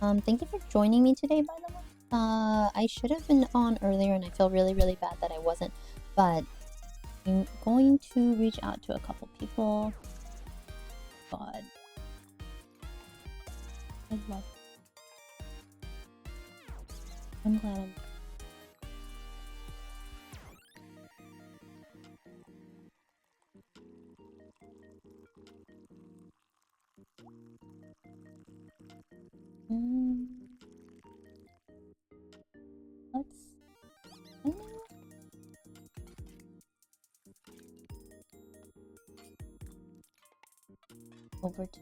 on? Thank you for joining me today, by the way. I should have been on earlier and I feel really, really bad that I wasn't. But I'm going to reach out to a couple people. God. I love it. I'm glad I'm... Let's... Over to...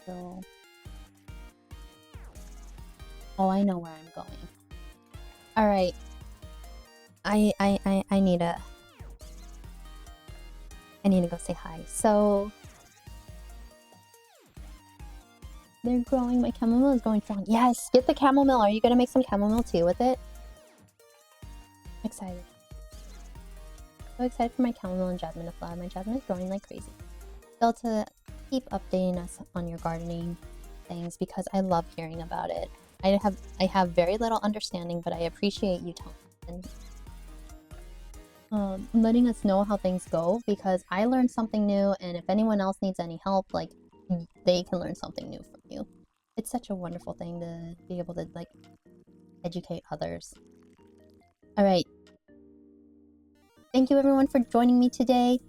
So... Oh, I know where I'm going. Alright. I need to... I need to go say hi. So... They're growing. My chamomile is growing strong. Yes! Get the chamomile! Are you gonna make some chamomile tea with it? I'm excited. So excited for my chamomile and jasmine to flower. My jasmine is growing like crazy. Delta, keep updating us on your gardening things because I love hearing about it. I have very little understanding, but I appreciate you telling and letting us know how things go because I learned something new, and if anyone else needs any help, like they can learn something new from you. It's such a wonderful thing to be able to like educate others. All right. Thank you everyone for joining me today.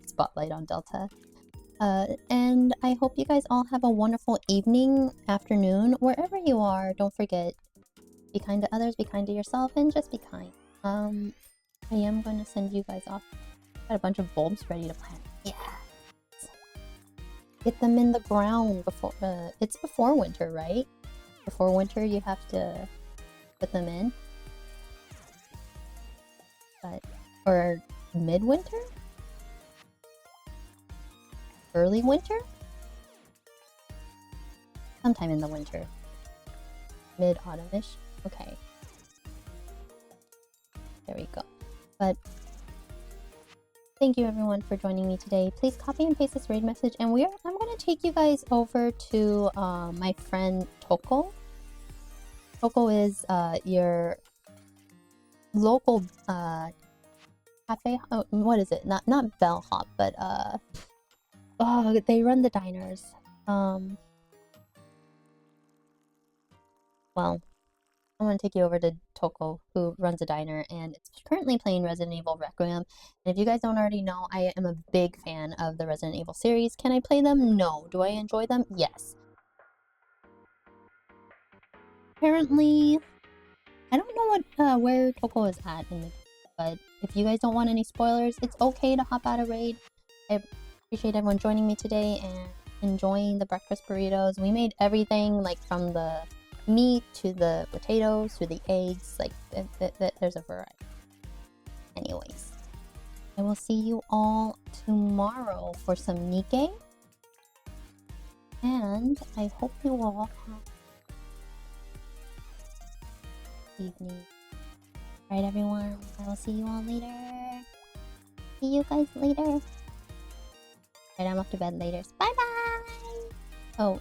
Spotlight on Delta. And I hope you guys all have a wonderful evening, afternoon, wherever you are. Don't forget, be kind to others, be kind to yourself, and just be kind. I am going to send you guys off. Got a bunch of bulbs ready to plant. Yeah. Get them in the ground before, it's before winter, right? Before winter you have to put them in. Or midwinter? Early winter? Sometime in the winter. Mid-autumn-ish? Okay. There we go. But thank you everyone for joining me today. Please copy and paste this raid message, and I'm gonna take you guys over to my friend Toko. Toko is your local cafe. Oh, what is it? Not bellhop, but oh, they run the diners. Well, I want to take you over to Toko, who runs a diner, and it's currently playing Resident Evil Requiem. And if you guys don't already know, I am a big fan of the Resident Evil series. Can I play them? No. Do I enjoy them? Yes. Apparently, I don't know what where Toko is at in the, but if you guys don't want any spoilers, it's okay to hop out of raid. I appreciate everyone joining me today and enjoying the breakfast burritos. We made everything, like from the meat to the potatoes to the eggs, like there's a variety. Anyways, I will see you all tomorrow for some Nikkei, and I hope you all have evening. Alright everyone, I will see you all later. See you guys later. Alright, I'm off to bed later. Bye bye! Oh,